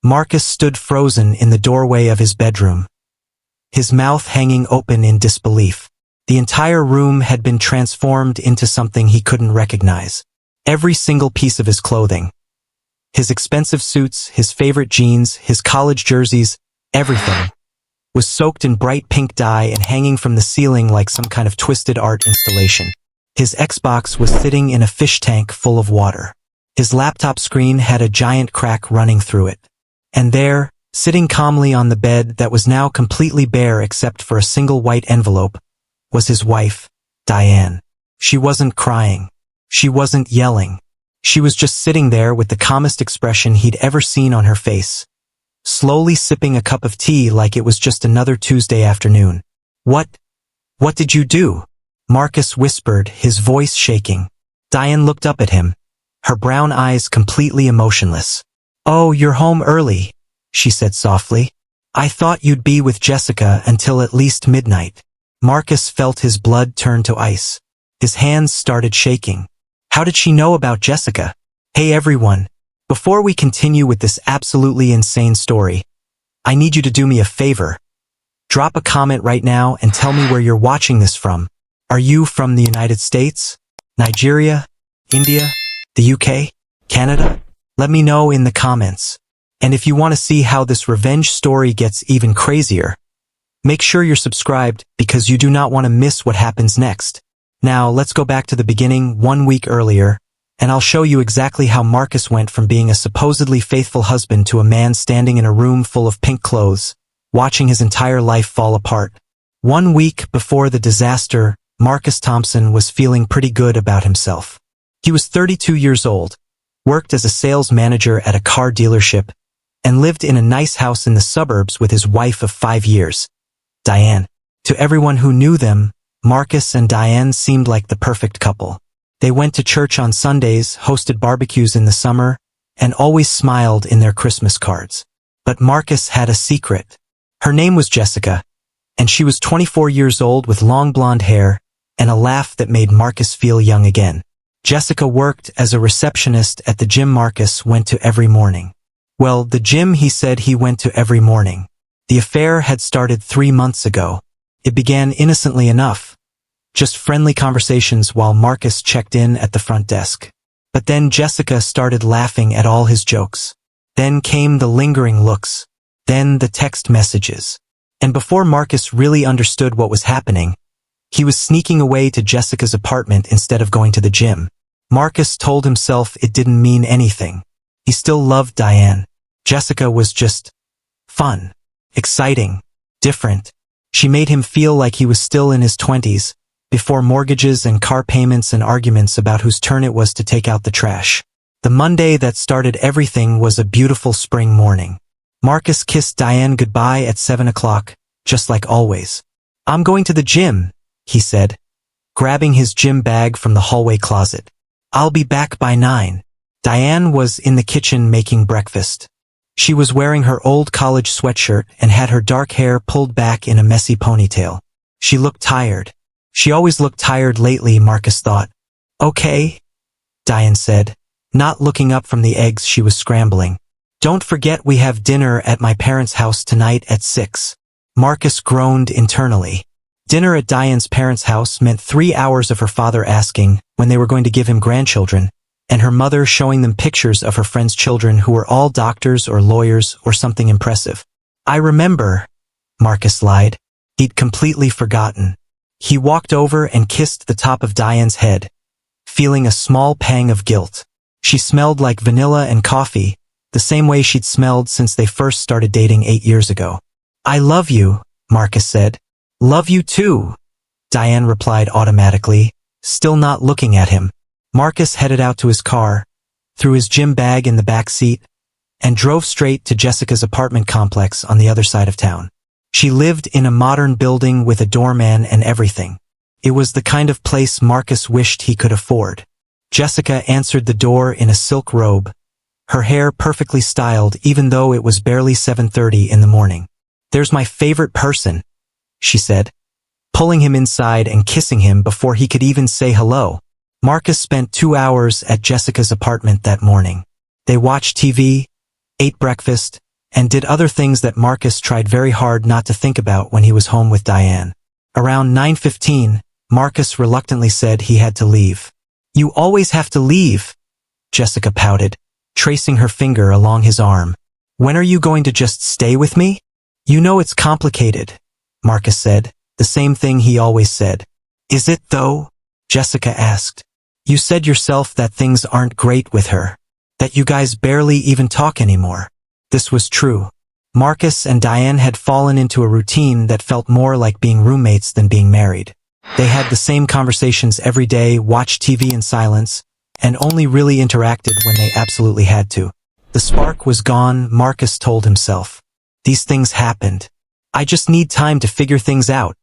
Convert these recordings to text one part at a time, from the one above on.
Marcus stood frozen in the doorway of his bedroom, his mouth hanging open in disbelief. The entire room had been transformed into something he couldn't recognize. Every single piece of his clothing, his expensive suits, his favorite jeans, his college jerseys, everything was soaked in bright pink dye and hanging from the ceiling like some kind of twisted art installation. His Xbox was sitting in a fish tank full of water. His laptop screen had a giant crack running through it. And there, sitting calmly on the bed that was now completely bare except for a single white envelope, was his wife, Diane. She wasn't crying. She wasn't yelling. She was just sitting there with the calmest expression he'd ever seen on her face, slowly sipping a cup of tea like it was just another Tuesday afternoon. What did you do?" Marcus whispered, his voice shaking. Diane looked up at him, her brown eyes completely emotionless. "Oh, you're home early," she said softly. "I thought you'd be with Jessica until at least midnight." Marcus felt his blood turn to ice. His hands started shaking. How did she know about Jessica? Hey everyone, before we continue with this absolutely insane story, I need you to do me a favor. Drop a comment right now and tell me where you're watching this from. Are you from the United States, Nigeria, India, the UK, Canada? Let me know in the comments. And if you want to see how this revenge story gets even crazier, make sure you're subscribed because you do not want to miss what happens next. Now, let's go back to the beginning 1 week earlier, and I'll show you exactly how Marcus went from being a supposedly faithful husband to a man standing in a room full of pink clothes, watching his entire life fall apart. 1 week before the disaster, Marcus Thompson was feeling pretty good about himself. He was 32 years old, worked as a sales manager at a car dealership, and lived in a nice house in the suburbs with his wife of 5 years, Diane. To everyone who knew them, Marcus and Diane seemed like the perfect couple. They went to church on Sundays, hosted barbecues in the summer, and always smiled in their Christmas cards. But Marcus had a secret. Her name was Jessica, and she was 24 years old with long blonde hair and a laugh that made Marcus feel young again. Jessica worked as a receptionist at the gym Marcus went to every morning. Well, the gym he said he went to every morning. The affair had started 3 months ago. It began innocently enough, just friendly conversations while Marcus checked in at the front desk. But then Jessica started laughing at all his jokes. Then came the lingering looks. Then the text messages. And before Marcus really understood what was happening, he was sneaking away to Jessica's apartment instead of going to the gym. Marcus told himself it didn't mean anything. He still loved Diane. Jessica was just fun, exciting, different. She made him feel like he was still in his 20s, before mortgages and car payments and arguments about whose turn it was to take out the trash. The Monday that started everything was a beautiful spring morning. Marcus kissed Diane goodbye at 7 o'clock, just like always. "I'm going to the gym," he said, grabbing his gym bag from the hallway closet. "I'll be back by 9. Diane was in the kitchen making breakfast. She was wearing her old college sweatshirt and had her dark hair pulled back in a messy ponytail. She looked tired. She always looked tired lately, Marcus thought. "Okay," Diane said, not looking up from the eggs she was scrambling. "Don't forget we have dinner at my parents' house tonight at 6. Marcus groaned internally. Dinner at Diane's parents' house meant 3 hours of her father asking when they were going to give him grandchildren, and her mother showing them pictures of her friends' children who were all doctors or lawyers or something impressive. "I remember," Marcus lied. He'd completely forgotten. He walked over and kissed the top of Diane's head, feeling a small pang of guilt. She smelled like vanilla and coffee, the same way she'd smelled since they first started dating 8 years ago. "I love you," Marcus said. "Love you too," Diane replied automatically, still not looking at him. Marcus headed out to his car, threw his gym bag in the back seat, and drove straight to Jessica's apartment complex on the other side of town. She lived in a modern building with a doorman and everything. It was the kind of place Marcus wished he could afford. Jessica answered the door in a silk robe, her hair perfectly styled even though it was barely 7:30 in the morning. "There's my favorite person," she said, pulling him inside and kissing him before he could even say hello. Marcus spent 2 hours at Jessica's apartment that morning. They watched TV, ate breakfast, and did other things that Marcus tried very hard not to think about when he was home with Diane. Around 9:15, Marcus reluctantly said he had to leave. "You always have to leave," Jessica pouted, tracing her finger along his arm. "When are you going to just stay with me?" "You know it's complicated," Marcus said, the same thing he always said. "Is it though?" Jessica asked. "You said yourself that things aren't great with her, that you guys barely even talk anymore." This was true. Marcus and Diane had fallen into a routine that felt more like being roommates than being married. They had the same conversations every day, watched TV in silence, and only really interacted when they absolutely had to. The spark was gone, Marcus told himself. These things happened. "I just need time to figure things out,"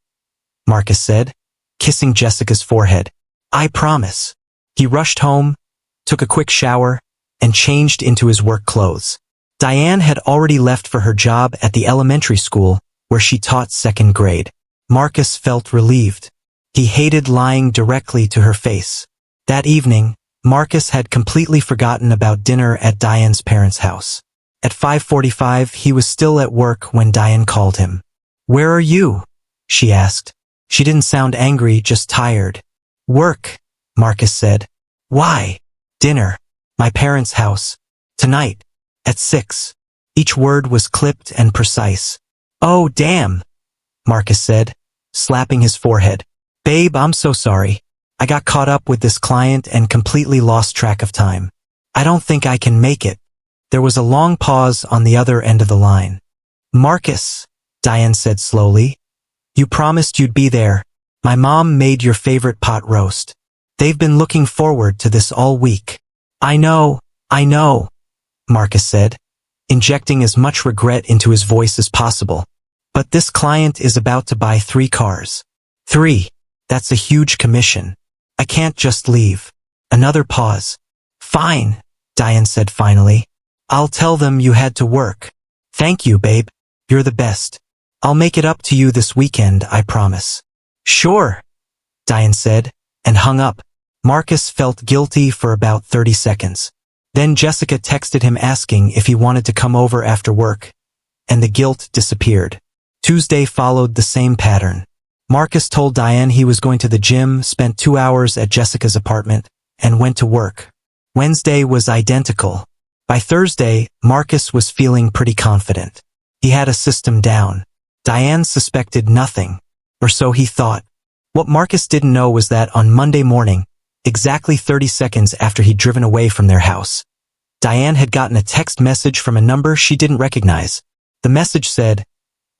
Marcus said, kissing Jessica's forehead. "I promise." He rushed home, took a quick shower, and changed into his work clothes. Diane had already left for her job at the elementary school where she taught second grade. Marcus felt relieved. He hated lying directly to her face. That evening, Marcus had completely forgotten about dinner at Diane's parents' house. At 5:45, he was still at work when Diane called him. "Where are you?" she asked. She didn't sound angry, just tired. "Work," Marcus said. "Why?" "Dinner. My parents' house. Tonight. At 6. Each word was clipped and precise. "Oh, damn," Marcus said, slapping his forehead. "Babe, I'm so sorry. I got caught up with this client and completely lost track of time. I don't think I can make it." There was a long pause on the other end of the line. "Marcus," Diane said slowly, "you promised you'd be there. My mom made your favorite pot roast. They've been looking forward to this all week." I know," Marcus said, injecting as much regret into his voice as possible. "But this client is about to buy 3 cars. 3. That's a huge commission. I can't just leave." Another pause. "Fine," Diane said finally. "I'll tell them you had to work. Thank you, babe. You're the best. I'll make it up to you this weekend, I promise." "Sure," Diane said, and hung up. Marcus felt guilty for about 30 seconds. Then Jessica texted him asking if he wanted to come over after work, and the guilt disappeared. Tuesday followed the same pattern. Marcus told Diane he was going to the gym, spent 2 hours at Jessica's apartment, and went to work. Wednesday was identical. By Thursday, Marcus was feeling pretty confident. He had a system down. Diane suspected nothing, or so he thought. What Marcus didn't know was that on Monday morning, exactly 30 seconds after he'd driven away from their house, Diane had gotten a text message from a number she didn't recognize. The message said,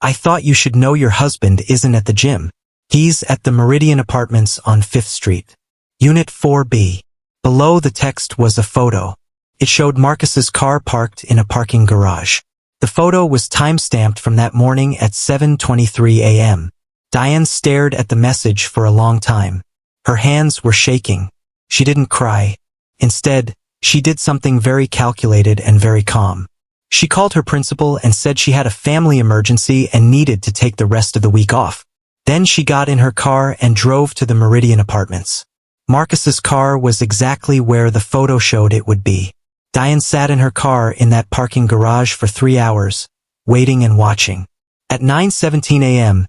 "I thought you should know your husband isn't at the gym. He's at the Meridian Apartments on 5th Street. Unit 4B. Below the text was a photo. It showed Marcus's car parked in a parking garage. The photo was time-stamped from that morning at 7:23 a.m. Diane stared at the message for a long time. Her hands were shaking. She didn't cry. Instead, she did something very calculated and very calm. She called her principal and said she had a family emergency and needed to take the rest of the week off. Then she got in her car and drove to the Meridian Apartments. Marcus's car was exactly where the photo showed it would be. Diane sat in her car in that parking garage for 3 hours, waiting and watching. At 9:17 a.m.,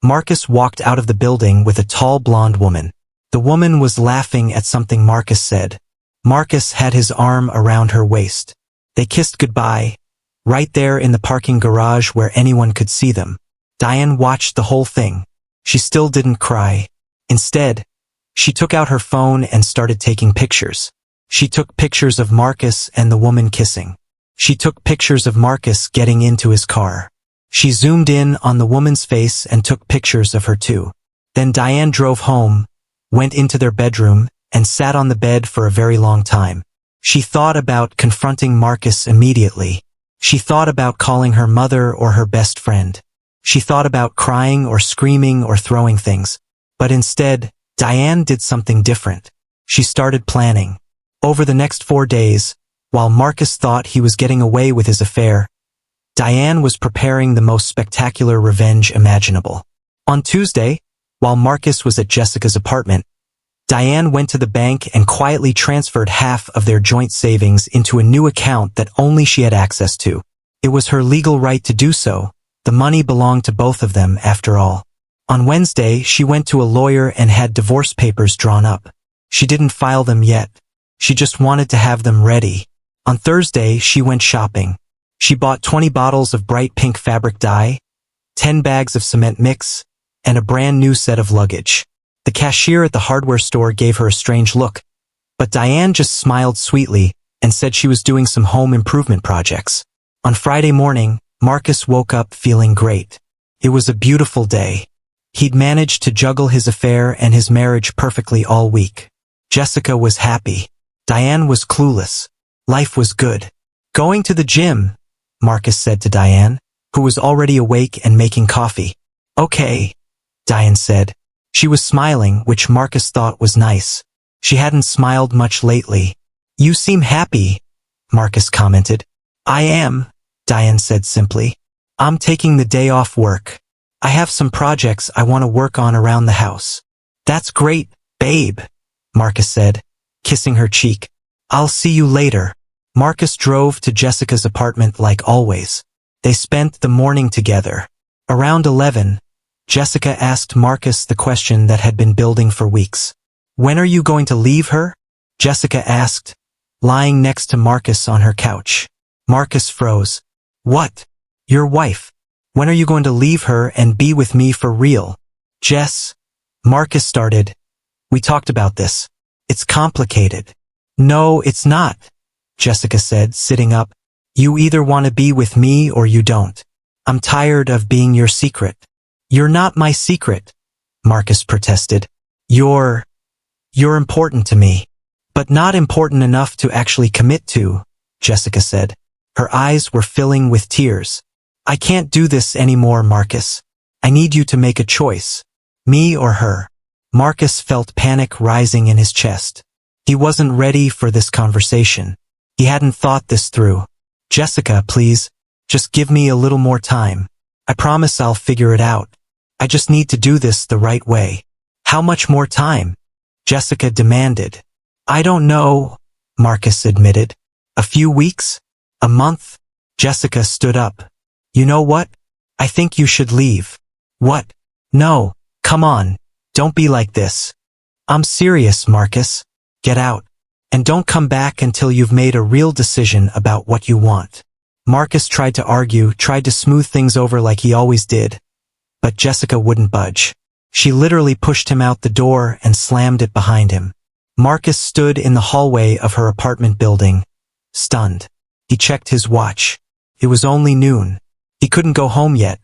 Marcus walked out of the building with a tall blonde woman. The woman was laughing at something Marcus said. Marcus had his arm around her waist. They kissed goodbye, right there in the parking garage where anyone could see them. Diane watched the whole thing. She still didn't cry. Instead, she took out her phone and started taking pictures. She took pictures of Marcus and the woman kissing. She took pictures of Marcus getting into his car. She zoomed in on the woman's face and took pictures of her too. Then Diane drove home, went into their bedroom, and sat on the bed for a very long time. She thought about confronting Marcus immediately. She thought about calling her mother or her best friend. She thought about crying or screaming or throwing things. But instead, Diane did something different. She started planning. Over the next 4 days, while Marcus thought he was getting away with his affair, Diane was preparing the most spectacular revenge imaginable. On Tuesday, while Marcus was at Jessica's apartment, Diane went to the bank and quietly transferred half of their joint savings into a new account that only she had access to. It was her legal right to do so. The money belonged to both of them after all. On Wednesday, she went to a lawyer and had divorce papers drawn up. She didn't file them yet. She just wanted to have them ready. On Thursday, she went shopping. She bought 20 bottles of bright pink fabric dye, 10 bags of cement mix, and a brand new set of luggage. The cashier at the hardware store gave her a strange look, but Diane just smiled sweetly and said she was doing some home improvement projects. On Friday morning, Marcus woke up feeling great. It was a beautiful day. He'd managed to juggle his affair and his marriage perfectly all week. Jessica was happy. Diane was clueless. Life was good. Going to the gym, Marcus said to Diane, who was already awake and making coffee. Okay, Diane said. She was smiling, which Marcus thought was nice. She hadn't smiled much lately. You seem happy, Marcus commented. I am, Diane said simply. I'm taking the day off work. I have some projects I want to work on around the house. That's great, babe, Marcus said, kissing her cheek. I'll see you later. Marcus drove to Jessica's apartment like always. They spent the morning together. Around 11, Jessica asked Marcus the question that had been building for weeks. When are you going to leave her? Jessica asked, lying next to Marcus on her couch. Marcus froze. What? Your wife? When are you going to leave her and be with me for real? Jess, Marcus started. We talked about this. It's complicated. No, it's not, Jessica said, sitting up. You either want to be with me or you don't. I'm tired of being your secret. You're not my secret, Marcus protested. You're important to me, but not important enough to actually commit to, Jessica said. Her eyes were filling with tears. I can't do this anymore, Marcus. I need you to make a choice. Me or her. Marcus felt panic rising in his chest. He wasn't ready for this conversation. He hadn't thought this through. Jessica, please, just give me a little more time. I promise I'll figure it out. I just need to do this the right way. How much more time? Jessica demanded. I don't know, Marcus admitted. A few weeks? A month? Jessica stood up. You know what? I think you should leave. What? No, come on. Don't be like this. I'm serious, Marcus. Get out. And don't come back until you've made a real decision about what you want. Marcus tried to argue, tried to smooth things over like he always did. But Jessica wouldn't budge. She literally pushed him out the door and slammed it behind him. Marcus stood in the hallway of her apartment building, stunned. He checked his watch. It was only noon. He couldn't go home yet.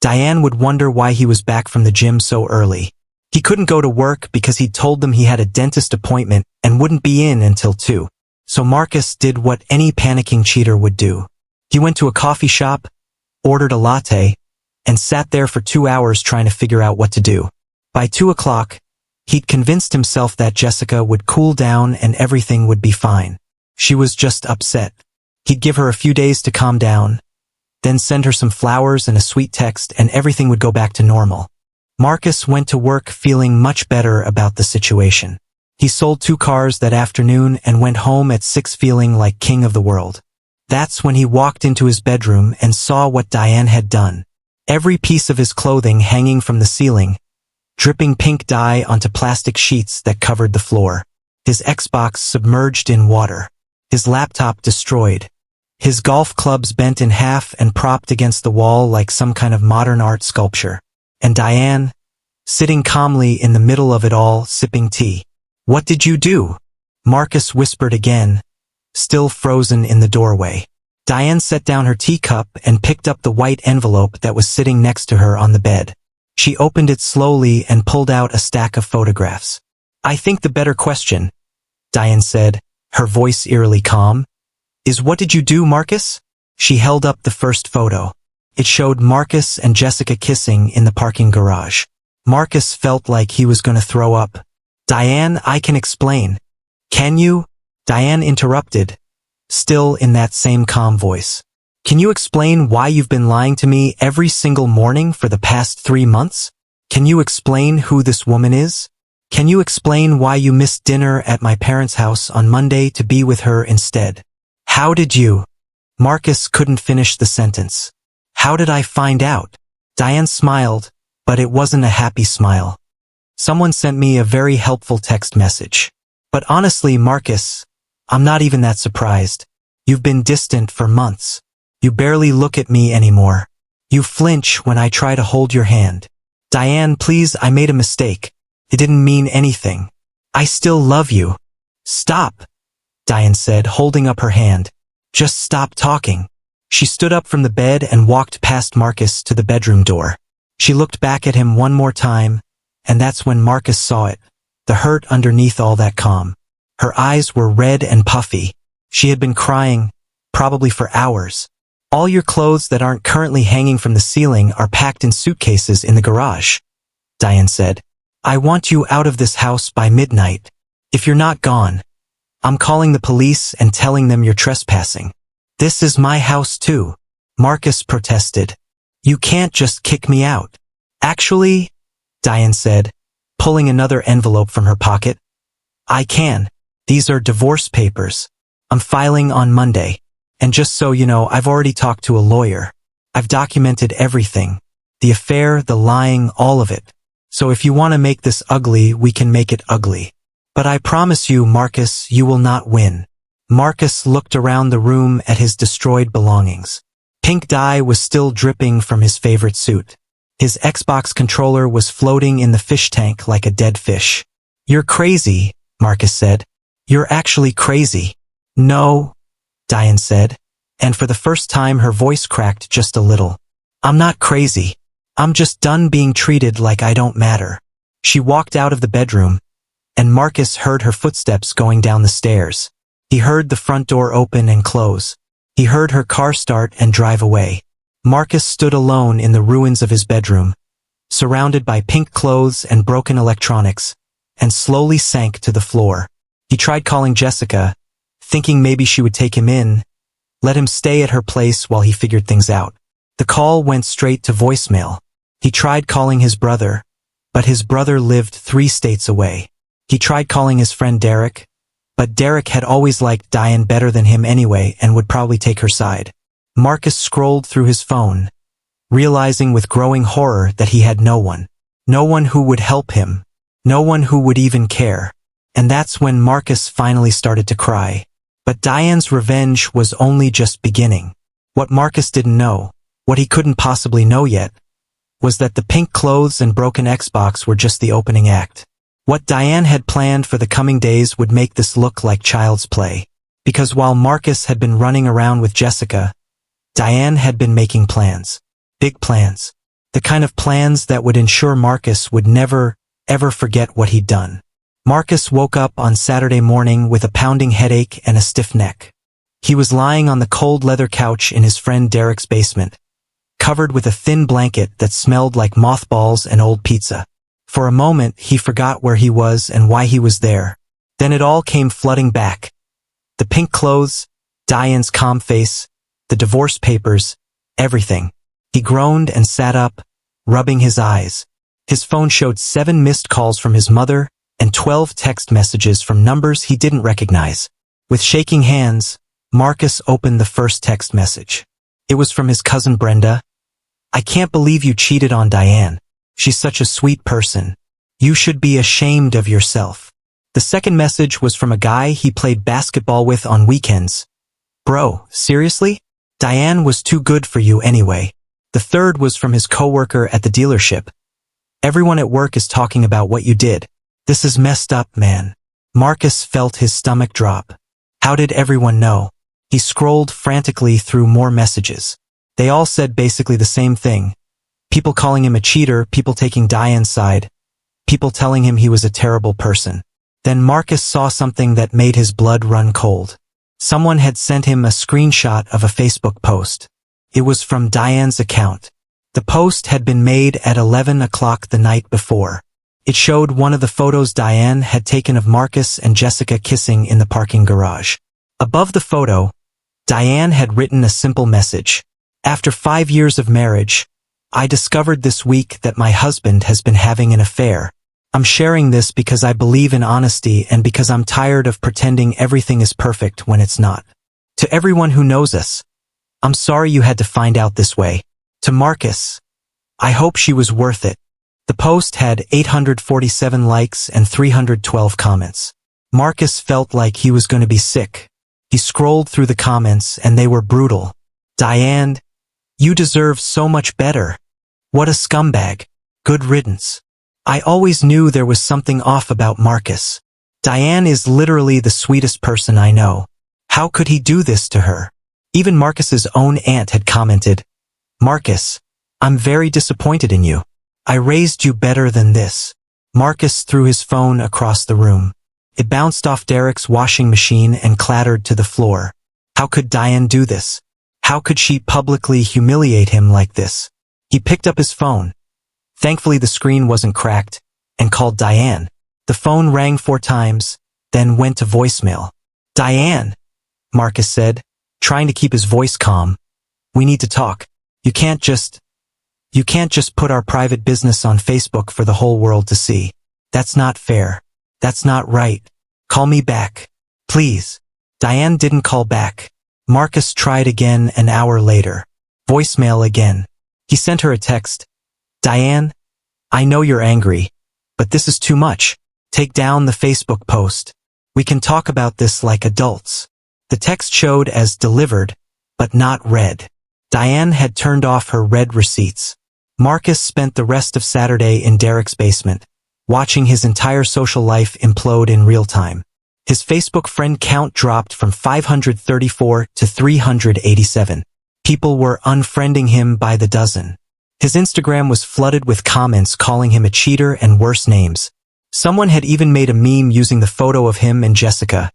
Diane would wonder why he was back from the gym so early. He couldn't go to work because he'd told them he had a dentist appointment and wouldn't be in until 2. So Marcus did what any panicking cheater would do. He went to a coffee shop, ordered a latte, and sat there for 2 hours trying to figure out what to do. By 2 o'clock, he'd convinced himself that Jessica would cool down and everything would be fine. She was just upset. He'd give her a few days to calm down, then send her some flowers and a sweet text, and everything would go back to normal. Marcus went to work feeling much better about the situation. He sold 2 cars that afternoon and went home at 6 feeling like king of the world. That's when he walked into his bedroom and saw what Diane had done. Every piece of his clothing hanging from the ceiling, dripping pink dye onto plastic sheets that covered the floor. His Xbox submerged in water. His laptop destroyed. His golf clubs bent in half and propped against the wall like some kind of modern art sculpture. And Diane, sitting calmly in the middle of it all, sipping tea. What did you do? Marcus whispered again, still frozen in the doorway. Diane set down her teacup and picked up the white envelope that was sitting next to her on the bed. She opened it slowly and pulled out a stack of photographs. I think the better question, Diane said, her voice eerily calm, is what did you do, Marcus? She held up the first photo. It showed Marcus and Jessica kissing in the parking garage. Marcus felt like he was going to throw up. Diane, I can explain. Can you? Diane interrupted, still in that same calm voice. Can you explain why you've been lying to me every single morning for the past 3 months? Can you explain who this woman is? Can you explain why you missed dinner at my parents' house on Monday to be with her instead? How did you? Marcus couldn't finish the sentence. How did I find out? Diane smiled, but it wasn't a happy smile. Someone sent me a very helpful text message. But honestly, Marcus, I'm not even that surprised. You've been distant for months. You barely look at me anymore. You flinch when I try to hold your hand. Diane, please, I made a mistake. It didn't mean anything. I still love you. Stop, Diane said, holding up her hand. Just stop talking. She stood up from the bed and walked past Marcus to the bedroom door. She looked back at him one more time, and that's when Marcus saw it, the hurt underneath all that calm. Her eyes were red and puffy. She had been crying, probably for hours. All your clothes that aren't currently hanging from the ceiling are packed in suitcases in the garage, Diane said. I want you out of this house by midnight. If you're not gone, I'm calling the police and telling them you're trespassing. This is my house too, Marcus protested. You can't just kick me out. Actually, Diane said, pulling another envelope from her pocket. I can. These are divorce papers. I'm filing on Monday. And just so you know, I've already talked to a lawyer. I've documented everything. The affair, the lying, all of it. So if you want to make this ugly, we can make it ugly. But I promise you, Marcus, you will not win. Marcus looked around the room at his destroyed belongings. Pink dye was still dripping from his favorite suit. His Xbox controller was floating in the fish tank like a dead fish. You're crazy, Marcus said. You're actually crazy. No, Diane said, and for the first time her voice cracked just a little. I'm not crazy. I'm just done being treated like I don't matter. She walked out of the bedroom, and Marcus heard her footsteps going down the stairs. He heard the front door open and close. He heard her car start and drive away. Marcus stood alone in the ruins of his bedroom, surrounded by pink clothes and broken electronics, and slowly sank to the floor. He tried calling Jessica, thinking maybe she would take him in, let him stay at her place while he figured things out. The call went straight to voicemail. He tried calling his brother, but his brother lived 3 states away. He tried calling his friend Derek, but Derek had always liked Diane better than him anyway and would probably take her side. Marcus scrolled through his phone, realizing with growing horror that he had no one. No one who would help him. No one who would even care. And that's when Marcus finally started to cry. But Diane's revenge was only just beginning. What Marcus didn't know, what he couldn't possibly know yet, was that the pink clothes and broken Xbox were just the opening act. What Diane had planned for the coming days would make this look like child's play. Because while Marcus had been running around with Jessica, Diane had been making plans. Big plans. The kind of plans that would ensure Marcus would never, ever forget what he'd done. Marcus woke up on Saturday morning with a pounding headache and a stiff neck. He was lying on the cold leather couch in his friend Derek's basement, covered with a thin blanket that smelled like mothballs and old pizza. For a moment, he forgot where he was and why he was there. Then it all came flooding back. The pink clothes, Diane's calm face, the divorce papers, everything. He groaned and sat up, rubbing his eyes. His phone showed 7 missed calls from his mother and 12 text messages from numbers he didn't recognize. With shaking hands, Marcus opened the first text message. It was from his cousin Brenda. I can't believe you cheated on Diane. She's such a sweet person. You should be ashamed of yourself. The second message was from a guy he played basketball with on weekends. Bro, seriously? Diane was too good for you anyway. The third was from his coworker at the dealership. Everyone at work is talking about what you did. This is messed up, man. Marcus felt his stomach drop. How did everyone know? He scrolled frantically through more messages. They all said basically the same thing. People calling him a cheater, people taking Diane's side, people telling him he was a terrible person. Then Marcus saw something that made his blood run cold. Someone had sent him a screenshot of a Facebook post. It was from Diane's account. The post had been made at 11 o'clock the night before. It showed one of the photos Diane had taken of Marcus and Jessica kissing in the parking garage. Above the photo, Diane had written a simple message. After 5 years of marriage, I discovered this week that my husband has been having an affair. I'm sharing this because I believe in honesty and because I'm tired of pretending everything is perfect when it's not. To everyone who knows us, I'm sorry you had to find out this way. To Marcus, I hope she was worth it. The post had 847 likes and 312 comments. Marcus felt like he was going to be sick. He scrolled through the comments and they were brutal. Diane, you deserve so much better. What a scumbag. Good riddance. I always knew there was something off about Marcus. Diane is literally the sweetest person I know. How could he do this to her? Even Marcus's own aunt had commented, Marcus, I'm very disappointed in you. I raised you better than this. Marcus threw his phone across the room. It bounced off Derek's washing machine and clattered to the floor. How could Diane do this? How could she publicly humiliate him like this? He picked up his phone. Thankfully the screen wasn't cracked, and called Diane. The phone rang 4 times, then went to voicemail. Diane, Marcus said, trying to keep his voice calm. We need to talk. You can't just put our private business on Facebook for the whole world to see. That's not fair. That's not right. Call me back. Please. Diane didn't call back. Marcus tried again an hour later. Voicemail again. He sent her a text. Diane, I know you're angry, but this is too much. Take down the Facebook post. We can talk about this like adults. The text showed as delivered, but not read. Diane had turned off her read receipts. Marcus spent the rest of Saturday in Derek's basement, watching his entire social life implode in real time. His Facebook friend count dropped from 534 to 387. People were unfriending him by the dozen. His Instagram was flooded with comments calling him a cheater and worse names. Someone had even made a meme using the photo of him and Jessica,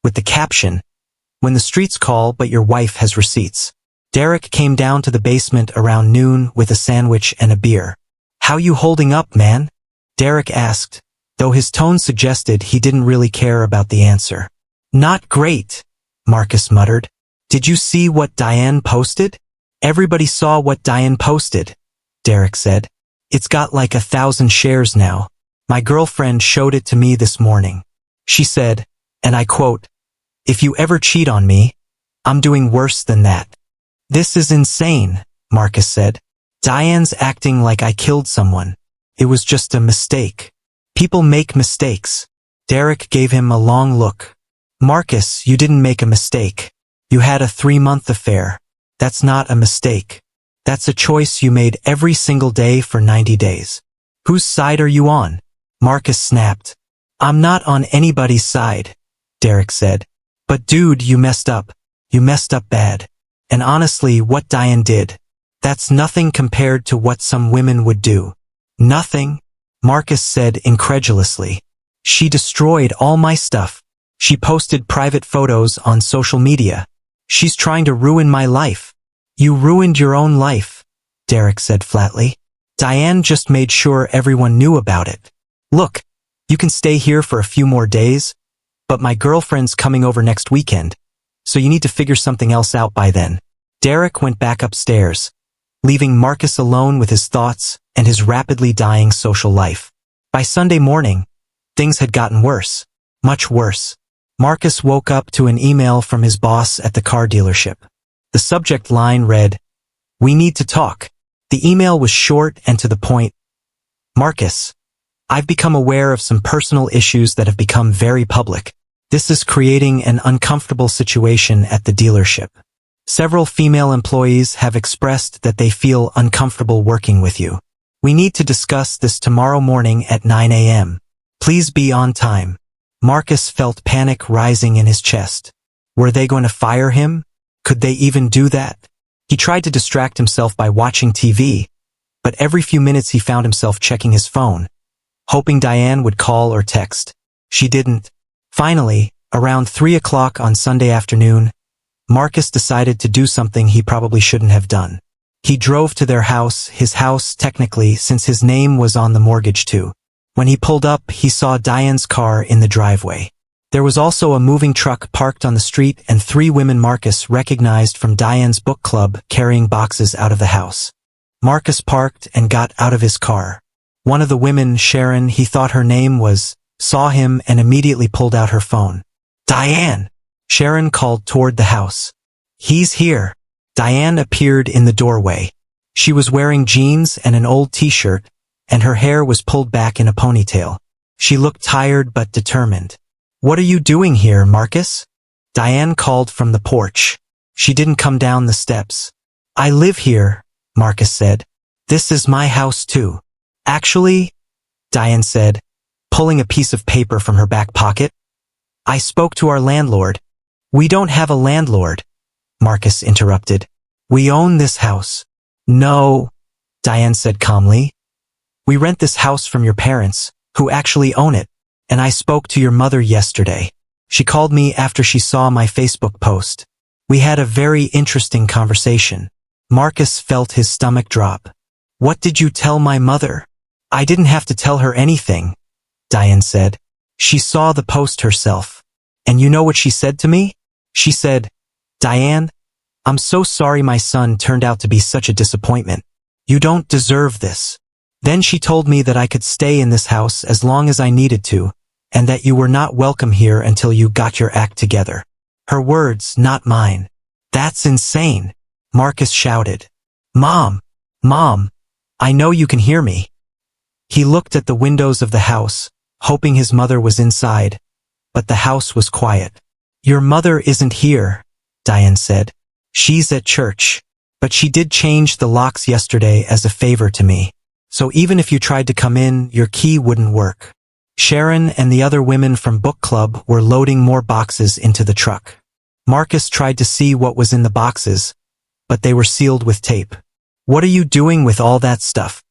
with the caption, "When the streets call but your wife has receipts." Derek came down to the basement around noon with a sandwich and a beer. How you holding up, man? Derek asked, though his tone suggested he didn't really care about the answer. Not great, Marcus muttered. Did you see what Diane posted? Everybody saw what Diane posted, Derek said. It's got like 1,000 shares now. My girlfriend showed it to me this morning. She said, and I quote, "If you ever cheat on me, I'm doing worse than that." This is insane, Marcus said. Diane's acting like I killed someone. It was just a mistake. People make mistakes. Derek gave him a long look. Marcus, you didn't make a mistake. You had a 3-month affair. That's not a mistake. That's a choice you made every single day for 90 days. Whose side are you on? Marcus snapped. I'm not on anybody's side, Derek said. But dude, you messed up. You messed up bad. And honestly, what Diane did, that's nothing compared to what some women would do. Nothing, Marcus said incredulously. She destroyed all my stuff. She posted private photos on social media. She's trying to ruin my life. You ruined your own life, Derek said flatly. Diane just made sure everyone knew about it. Look, you can stay here for a few more days, but my girlfriend's coming over next weekend, so you need to figure something else out by then. Derek went back upstairs, leaving Marcus alone with his thoughts and his rapidly dying social life. By Sunday morning, things had gotten worse, much worse. Marcus woke up to an email from his boss at the car dealership. The subject line read, "We need to talk." The email was short and to the point. Marcus, I've become aware of some personal issues that have become very public. This is creating an uncomfortable situation at the dealership. Several female employees have expressed that they feel uncomfortable working with you. We need to discuss this tomorrow morning at 9 a.m. Please be on time. Marcus felt panic rising in his chest. Were they going to fire him? Could they even do that? He tried to distract himself by watching TV, but every few minutes he found himself checking his phone, hoping Diane would call or text. She didn't. Finally, around 3 o'clock on Sunday afternoon, Marcus decided to do something he probably shouldn't have done. He drove to their house, his house technically, since his name was on the mortgage too. When he pulled up, he saw Diane's car in the driveway. There was also a moving truck parked on the street and 3 women Marcus recognized from Diane's book club carrying boxes out of the house. Marcus parked and got out of his car. One of the women, Sharon, he thought her name was, saw him and immediately pulled out her phone. Diane! Sharon called toward the house. He's here. Diane appeared in the doorway. She was wearing jeans and an old t-shirt, and her hair was pulled back in a ponytail. She looked tired but determined. "What are you doing here, Marcus?" Diane called from the porch. She didn't come down the steps. "I live here," Marcus said. "This is my house too." "Actually," Diane said, pulling a piece of paper from her back pocket, "I spoke to our landlord." "We don't have a landlord," Marcus interrupted. "We own this house." "No," Diane said calmly. "We rent this house from your parents, who actually own it, and I spoke to your mother yesterday. She called me after she saw my Facebook post. We had a very interesting conversation." Marcus felt his stomach drop. "What did you tell my mother?" "I didn't have to tell her anything," Diane said. "She saw the post herself. And you know what she said to me? She said, 'Diane, I'm so sorry my son turned out to be such a disappointment. You don't deserve this.' Then she told me that I could stay in this house as long as I needed to, and that you were not welcome here until you got your act together." Her words, not mine. "That's insane," Marcus shouted. "Mom! Mom! I know you can hear me." He looked at the windows of the house, hoping his mother was inside, but the house was quiet. "Your mother isn't here," Diane said. "She's at church. But she did change the locks yesterday as a favor to me. So even if you tried to come in, your key wouldn't work." Sharon and the other women from book club were loading more boxes into the truck. Marcus tried to see what was in the boxes, but they were sealed with tape. "What are you doing with all that stuff?"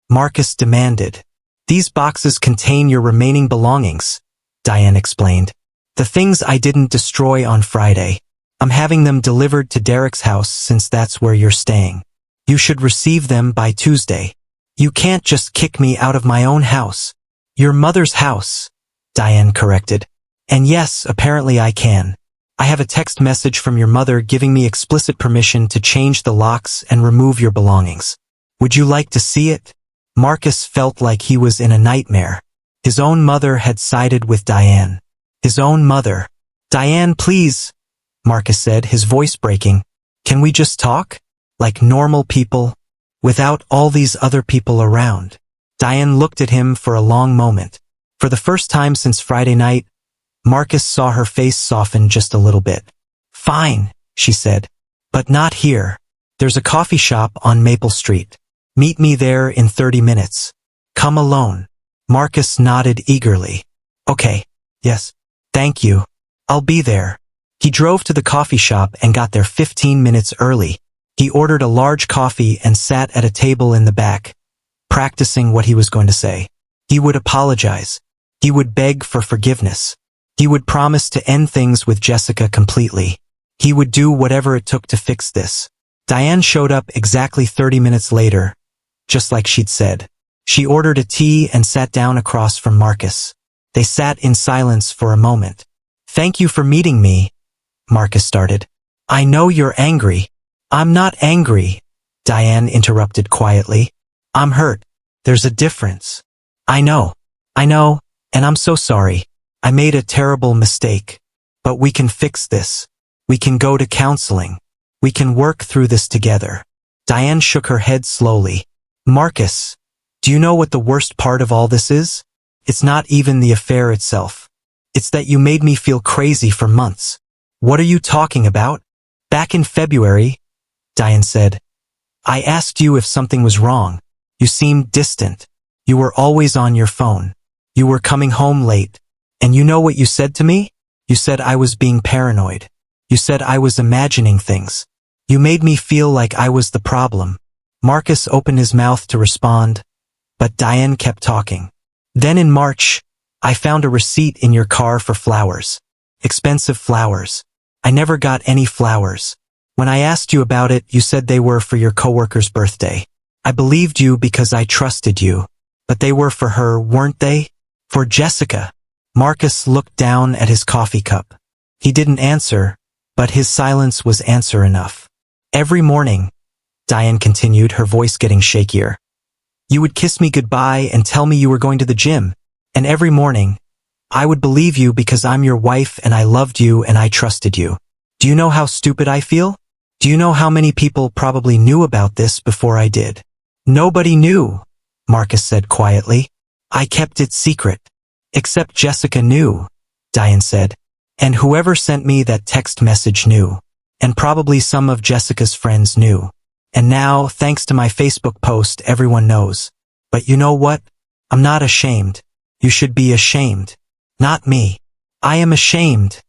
Marcus demanded. "These boxes contain your remaining belongings," Diane explained. "The things I didn't destroy on Friday. I'm having them delivered to Derek's house since that's where you're staying. You should receive them by Tuesday. You can't just kick me out of my own house." "Your mother's house," Diane corrected. "And yes, apparently I can. I have a text message from your mother giving me explicit permission to change the locks and remove your belongings. Would you like to see it?" Marcus felt like he was in a nightmare. His own mother had sided with Diane. His own mother. "Diane, please," Marcus said, his voice breaking. "Can we just talk? Like normal people? Without all these other people around?" Diane looked at him for a long moment. For the first time since Friday night, Marcus saw her face soften just a little bit. "Fine," she said. "But not here. There's a coffee shop on Maple Street. Meet me there in 30 minutes. Come alone." Marcus nodded eagerly. "Okay. Yes. Thank you. I'll be there." He drove to the coffee shop and got there 15 minutes early. He ordered a large coffee and sat at a table in the back, practicing what he was going to say. He would apologize. He would beg for forgiveness. He would promise to end things with Jessica completely. He would do whatever it took to fix this. Diane showed up exactly 30 minutes later, just like she'd said. She ordered a tea and sat down across from Marcus. They sat in silence for a moment. "Thank you for meeting me," Marcus started. "I know you're angry." "I'm not angry," Diane interrupted quietly. "I'm hurt. There's a difference." I know, and I'm so sorry. I made a terrible mistake. But we can fix this. We can go to counseling. We can work through this together." Diane shook her head slowly. "Marcus, do you know what the worst part of all this is? It's not even the affair itself. It's that you made me feel crazy for months." "What are you talking about?" "Back in February," Diane said, "I asked you if something was wrong. You seemed distant. You were always on your phone. You were coming home late. And you know what you said to me? You said I was being paranoid. You said I was imagining things. You made me feel like I was the problem." Marcus opened his mouth to respond, but Diane kept talking. "Then in March, I found a receipt in your car for flowers. Expensive flowers. I never got any flowers. When I asked you about it, you said they were for your coworker's birthday. I believed you because I trusted you. But they were for her, weren't they? For Jessica." Marcus looked down at his coffee cup. He didn't answer, but his silence was answer enough. "Every morning," Diane continued, her voice getting shakier, "you would kiss me goodbye and tell me you were going to the gym. And every morning, I would believe you because I'm your wife and I loved you and I trusted you. Do you know how stupid I feel? Do you know how many people probably knew about this before I did? Nobody knew, Marcus said quietly. I kept it secret. Except Jessica knew, Diane said. And whoever sent me that text message knew. And probably some of Jessica's friends knew. And now, thanks to my Facebook post, everyone knows. But you know what? I'm not ashamed. You should be ashamed. Not me. I am ashamed,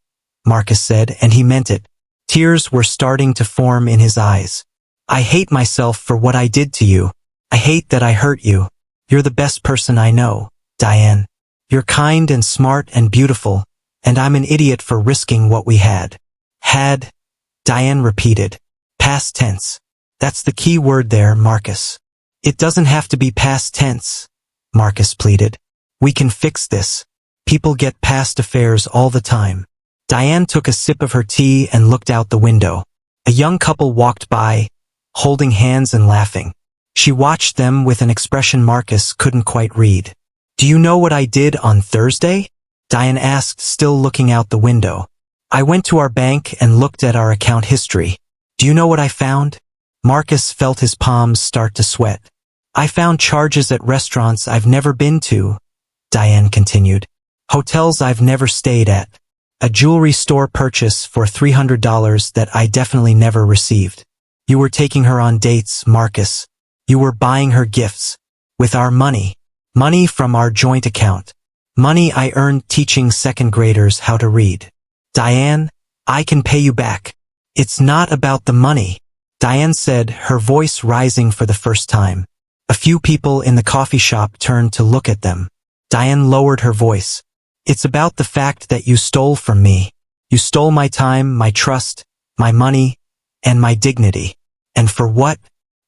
Marcus said, and he meant it. Tears were starting to form in his eyes. I hate myself for what I did to you. I hate that I hurt you. You're the best person I know, Diane. You're kind and smart and beautiful, and I'm an idiot for risking what we had. Had, Diane repeated. Past tense. That's the key word there, Marcus. It doesn't have to be past tense, Marcus pleaded. We can fix this. People get past affairs all the time. Diane took a sip of her tea and looked out the window. A young couple walked by, holding hands and laughing. She watched them with an expression Marcus couldn't quite read. Do you know what I did on Thursday? Diane asked, still looking out the window. I went to our bank and looked at our account history. Do you know what I found? Marcus felt his palms start to sweat. I found charges at restaurants I've never been to, Diane continued. Hotels I've never stayed at. A jewelry store purchase for $300 that I definitely never received. You were taking her on dates, Marcus. You were buying her gifts. With our money. Money from our joint account. Money I earned teaching second graders how to read. Diane, I can pay you back. It's not about the money, Diane said, her voice rising for the first time. A few people in the coffee shop turned to look at them. Diane lowered her voice. It's about the fact that you stole from me. You stole my time, my trust, my money, and my dignity. And for what?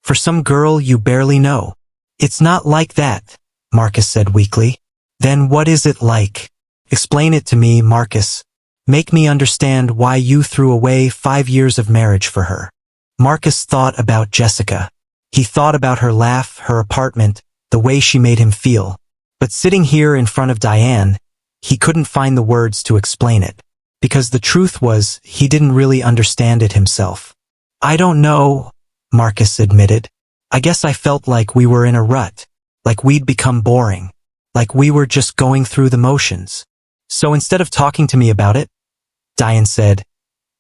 For some girl you barely know. It's not like that, Marcus said weakly. Then what is it like? Explain it to me, Marcus. Make me understand why you threw away 5 years of marriage for her. Marcus thought about Jessica. He thought about her laugh, her apartment, the way she made him feel. But sitting here in front of Diane, he couldn't find the words to explain it. Because the truth was, he didn't really understand it himself. I don't know, Marcus admitted. I guess I felt like we were in a rut. Like we'd become boring. Like we were just going through the motions. So instead of talking to me about it, Diane said,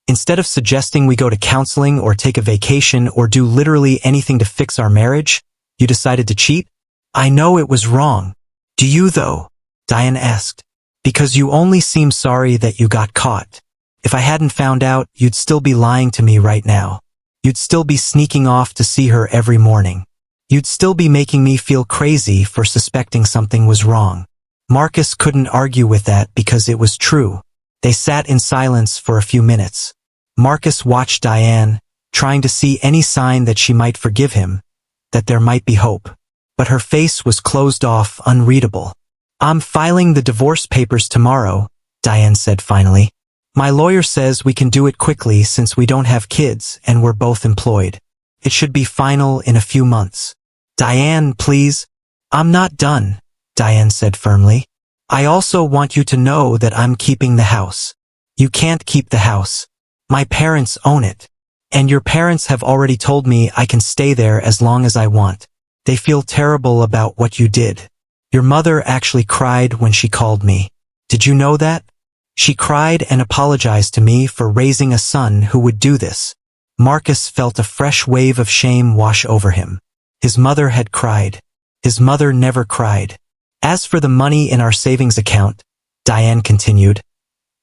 instead of suggesting we go to counseling or take a vacation or do literally anything to fix our marriage, you decided to cheat? I know it was wrong. Do you though? Diane asked. Because you only seem sorry that you got caught. If I hadn't found out, you'd still be lying to me right now. You'd still be sneaking off to see her every morning. You'd still be making me feel crazy for suspecting something was wrong. Marcus couldn't argue with that because it was true. They sat in silence for a few minutes. Marcus watched Diane, trying to see any sign that she might forgive him, that there might be hope. But her face was closed off, unreadable. I'm filing the divorce papers tomorrow, Diane said finally. My lawyer says we can do it quickly since we don't have kids and we're both employed. It should be final in a few months. Diane, please. I'm not done, Diane said firmly. I also want you to know that I'm keeping the house. You can't keep the house. My parents own it. And your parents have already told me I can stay there as long as I want. They feel terrible about what you did. Your mother actually cried when she called me. Did you know that? She cried and apologized to me for raising a son who would do this. Marcus felt a fresh wave of shame wash over him. His mother had cried. His mother never cried. As for the money in our savings account, Diane continued,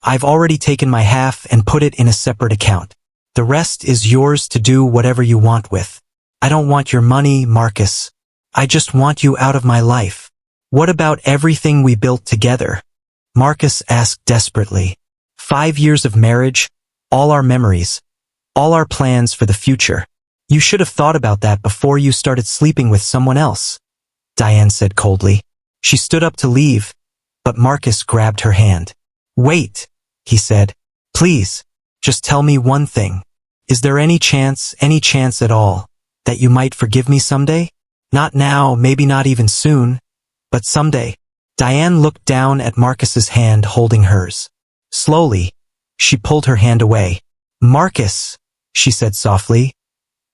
I've already taken my half and put it in a separate account. The rest is yours to do whatever you want with. I don't want your money, Marcus. I just want you out of my life. What about everything we built together? Marcus asked desperately. 5 years of marriage, all our memories, all our plans for the future. You should have thought about that before you started sleeping with someone else, Diane said coldly. She stood up to leave, but Marcus grabbed her hand. Wait, he said. Please, just tell me one thing. Is there any chance at all, that you might forgive me someday? Not now, maybe not even soon, but someday. Diane looked down at Marcus's hand holding hers. Slowly, she pulled her hand away. Marcus, she said softly.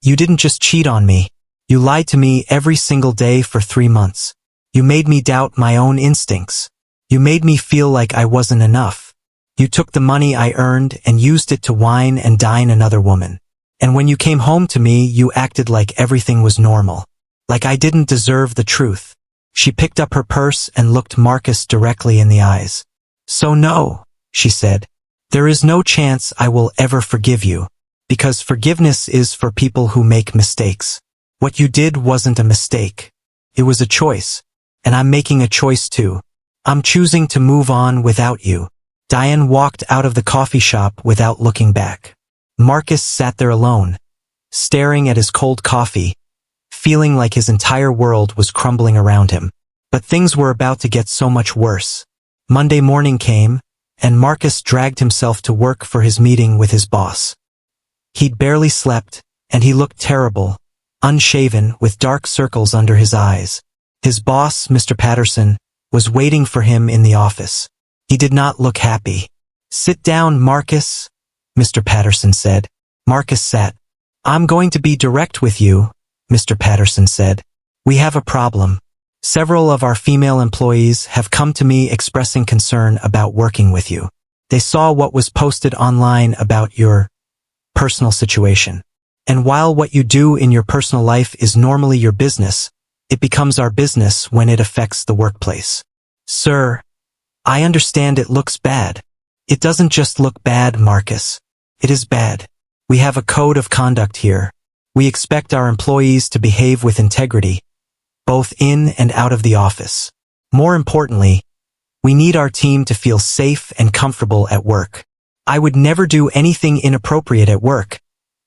You didn't just cheat on me. You lied to me every single day for 3 months. You made me doubt my own instincts. You made me feel like I wasn't enough. You took the money I earned and used it to wine and dine another woman. And when you came home to me, you acted like everything was normal. Like I didn't deserve the truth. She picked up her purse and looked Marcus directly in the eyes. So no, she said. There is no chance I will ever forgive you. Because forgiveness is for people who make mistakes. What you did wasn't a mistake. It was a choice. And I'm making a choice too. I'm choosing to move on without you. Diane walked out of the coffee shop without looking back. Marcus sat there alone, staring at his cold coffee, feeling like his entire world was crumbling around him. But things were about to get so much worse. Monday morning came, and Marcus dragged himself to work for his meeting with his boss. He'd barely slept, and he looked terrible, unshaven with dark circles under his eyes. His boss, Mr. Patterson, was waiting for him in the office. He did not look happy. Sit down, Marcus, Mr. Patterson said. Marcus sat. I'm going to be direct with you, Mr. Patterson said. We have a problem. Several of our female employees have come to me expressing concern about working with you. They saw what was posted online about your personal situation. And while what you do in your personal life is normally your business, it becomes our business when it affects the workplace. Sir, I understand it looks bad. It doesn't just look bad, Marcus. It is bad. We have a code of conduct here. We expect our employees to behave with integrity, both in and out of the office. More importantly, we need our team to feel safe and comfortable at work. I would never do anything inappropriate at work,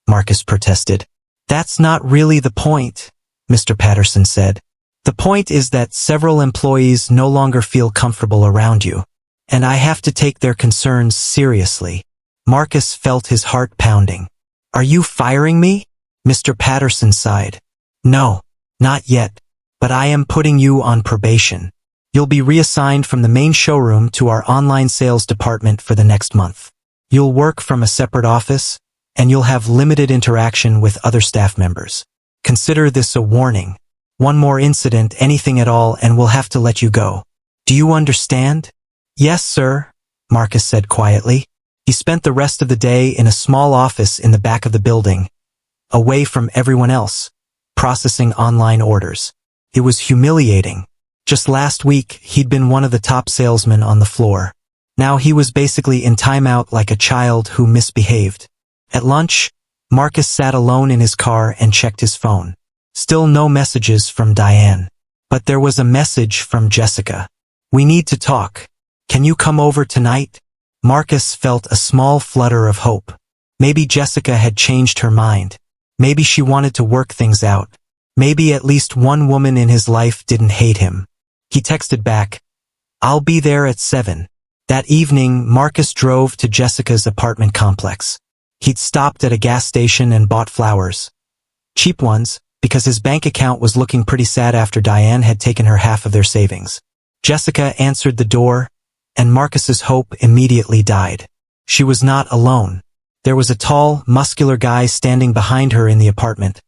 Marcus protested. That's not really the point, Mr. Patterson said. The point is that several employees no longer feel comfortable around you, and I have to take their concerns seriously. Marcus felt his heart pounding. Are you firing me? Mr. Patterson sighed. No, not yet, but I am putting you on probation. You'll be reassigned from the main showroom to our online sales department for the next month. You'll work from a separate office, and you'll have limited interaction with other staff members. Consider this a warning. One more incident, anything at all, and we'll have to let you go. Do you understand? Yes, sir, Marcus said quietly. He spent the rest of the day in a small office in the back of the building, away from everyone else, processing online orders. It was humiliating. Just last week, he'd been one of the top salesmen on the floor. Now he was basically in timeout like a child who misbehaved. At lunch, Marcus sat alone in his car and checked his phone. Still no messages from Diane. But there was a message from Jessica. We need to talk. Can you come over tonight? Marcus felt a small flutter of hope. Maybe Jessica had changed her mind. Maybe she wanted to work things out. Maybe at least one woman in his life didn't hate him. He texted back, I'll be there at 7. That evening, Marcus drove to Jessica's apartment complex. He'd stopped at a gas station and bought flowers. Cheap ones, because his bank account was looking pretty sad after Diane had taken her half of their savings. Jessica answered the door, and Marcus's hope immediately died. She was not alone. There was a tall, muscular guy standing behind her in the apartment,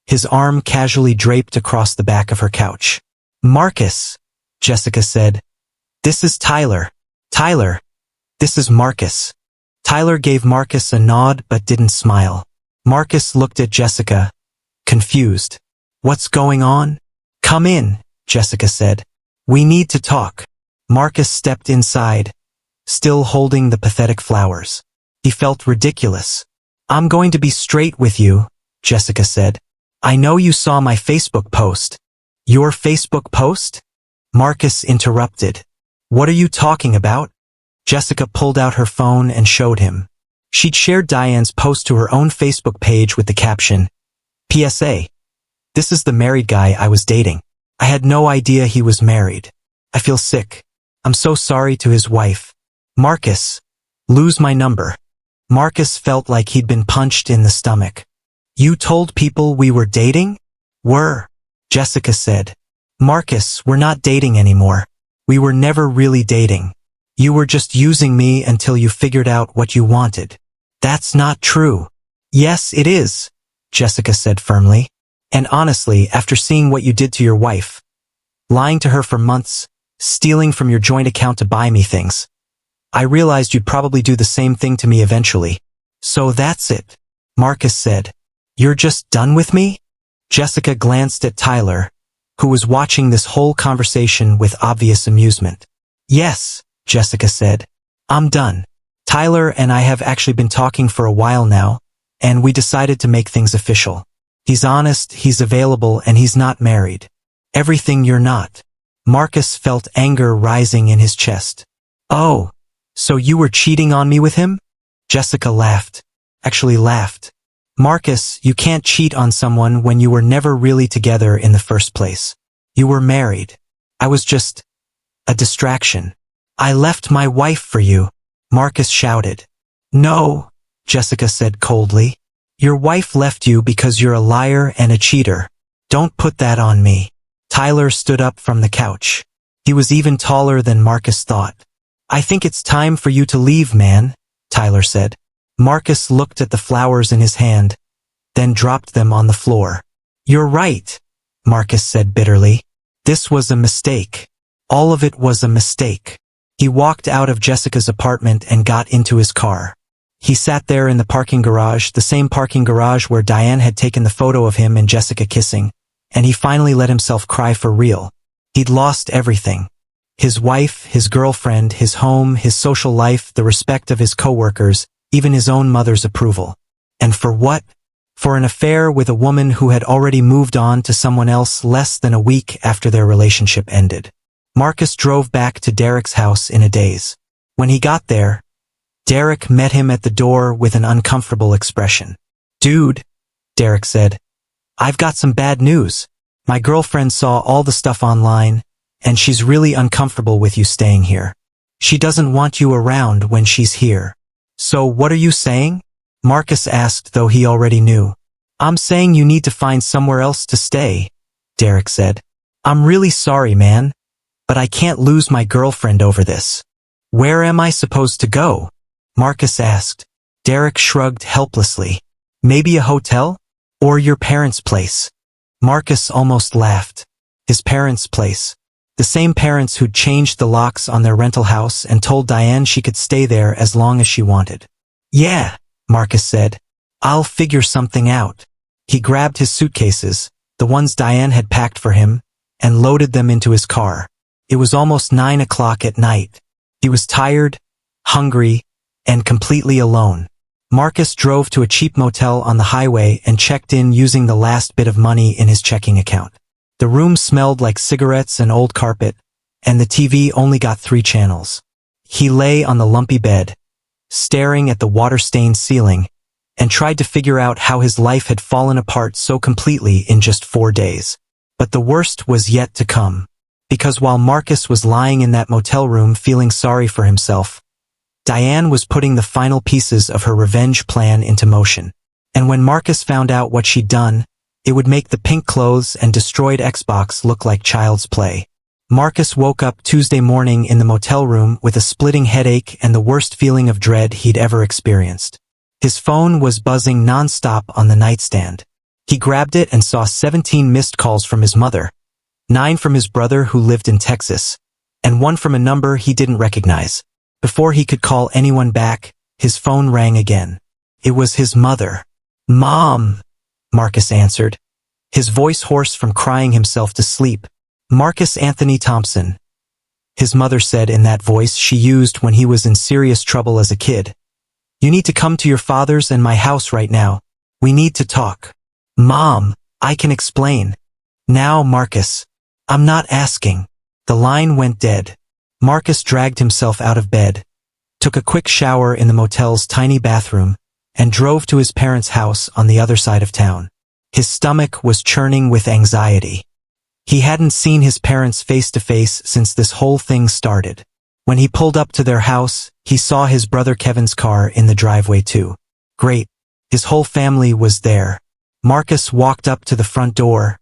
his arm casually draped across the back of her couch. Marcus, Jessica said. This is Tyler. Tyler, this is Marcus. Tyler gave Marcus a nod but didn't smile. Marcus looked at Jessica, confused. What's going on? Come in, Jessica said. We need to talk. Marcus stepped inside, still holding the pathetic flowers. He felt ridiculous. I'm going to be straight with you, Jessica said. I know you saw my Facebook post. Your Facebook post? Marcus interrupted. What are you talking about? Jessica pulled out her phone and showed him. She'd shared Diane's post to her own Facebook page with the caption, PSA. This is the married guy I was dating. I had no idea he was married. I feel sick. I'm so sorry to his wife. Marcus, lose my number. Marcus felt like he'd been punched in the stomach. You told people we were dating? Were, Jessica said. Marcus, we're not dating anymore. We were never really dating. You were just using me until you figured out what you wanted. That's not true. Yes, it is, Jessica said firmly. And honestly, after seeing what you did to your wife, lying to her for months, stealing from your joint account to buy me things, I realized you'd probably do the same thing to me eventually. So that's it, Marcus said. You're just done with me? Jessica glanced at Tyler, who was watching this whole conversation with obvious amusement. Yes, Jessica said. I'm done. Tyler and I have actually been talking for a while now, and we decided to make things official. He's honest, he's available, and he's not married. Everything you're not. Marcus felt anger rising in his chest. Oh, so you were cheating on me with him? Jessica laughed. Actually laughed. Marcus, you can't cheat on someone when you were never really together in the first place. You were married. I was just a distraction. I left my wife for you, Marcus shouted. No, Jessica said coldly. Your wife left you because you're a liar and a cheater. Don't put that on me. Tyler stood up from the couch. He was even taller than Marcus thought. I think it's time for you to leave, man, Tyler said. Marcus looked at the flowers in his hand, then dropped them on the floor. You're right, Marcus said bitterly. This was a mistake. All of it was a mistake. He walked out of Jessica's apartment and got into his car. He sat there in the parking garage, the same parking garage where Diane had taken the photo of him and Jessica kissing, and he finally let himself cry for real. He'd lost everything. His wife, his girlfriend, his home, his social life, the respect of his coworkers, even his own mother's approval. And for what? For an affair with a woman who had already moved on to someone else less than a week after their relationship ended. Marcus drove back to Derek's house in a daze. When he got there, Derek met him at the door with an uncomfortable expression. Dude, Derek said, I've got some bad news. My girlfriend saw all the stuff online, and she's really uncomfortable with you staying here. She doesn't want you around when she's here. So what are you saying? Marcus asked, though he already knew. I'm saying you need to find somewhere else to stay, Derek said. I'm really sorry, man, but I can't lose my girlfriend over this. Where am I supposed to go? Marcus asked. Derek shrugged helplessly. Maybe a hotel? Or your parents' place? Marcus almost laughed. His parents' place. The same parents who'd changed the locks on their rental house and told Diane she could stay there as long as she wanted. Yeah, Marcus said. I'll figure something out. He grabbed his suitcases, the ones Diane had packed for him, and loaded them into his car. It was almost 9 o'clock at night. He was tired, hungry, and completely alone. Marcus drove to a cheap motel on the highway and checked in using the last bit of money in his checking account. The room smelled like cigarettes and old carpet, and the TV only got 3 channels. He lay on the lumpy bed, staring at the water-stained ceiling, and tried to figure out how his life had fallen apart so completely in just 4 days. But the worst was yet to come. Because while Marcus was lying in that motel room feeling sorry for himself, Diane was putting the final pieces of her revenge plan into motion. And when Marcus found out what she'd done, it would make the pink clothes and destroyed Xbox look like child's play. Marcus woke up Tuesday morning in the motel room with a splitting headache and the worst feeling of dread he'd ever experienced. His phone was buzzing nonstop on the nightstand. He grabbed it and saw 17 missed calls from his mother, 9 from his brother who lived in Texas, and 1 from a number he didn't recognize. Before he could call anyone back, his phone rang again. It was his mother. Mom, Marcus answered, his voice hoarse from crying himself to sleep. Marcus Anthony Thompson, his mother said in that voice she used when he was in serious trouble as a kid. You need to come to your father's and my house right now. We need to talk. Mom, I can explain. Now, Marcus. I'm not asking. The line went dead. Marcus dragged himself out of bed, took a quick shower in the motel's tiny bathroom, and drove to his parents' house on the other side of town. His stomach was churning with anxiety. He hadn't seen his parents face to face since this whole thing started. When he pulled up to their house, he saw his brother Kevin's car in the driveway too. Great. His whole family was there. Marcus walked up to the front door,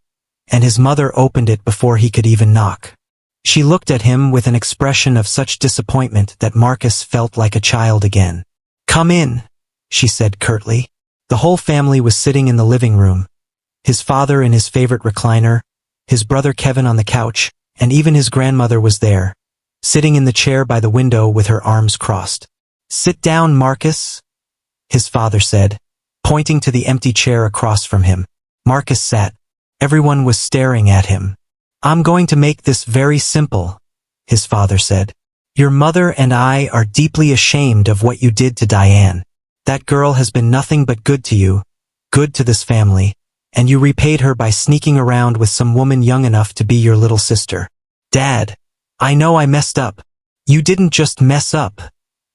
and his mother opened it before he could even knock. She looked at him with an expression of such disappointment that Marcus felt like a child again. Come in, she said curtly. The whole family was sitting in the living room. His father in his favorite recliner, his brother Kevin on the couch, and even his grandmother was there, sitting in the chair by the window with her arms crossed. "Sit down, Marcus," his father said, pointing to the empty chair across from him. Marcus sat. Everyone was staring at him. "I'm going to make this very simple," his father said. "Your mother and I are deeply ashamed of what you did to Diane. That girl has been nothing but good to you, good to this family, and you repaid her by sneaking around with some woman young enough to be your little sister." "Dad, I know I messed up." "You didn't just mess up,"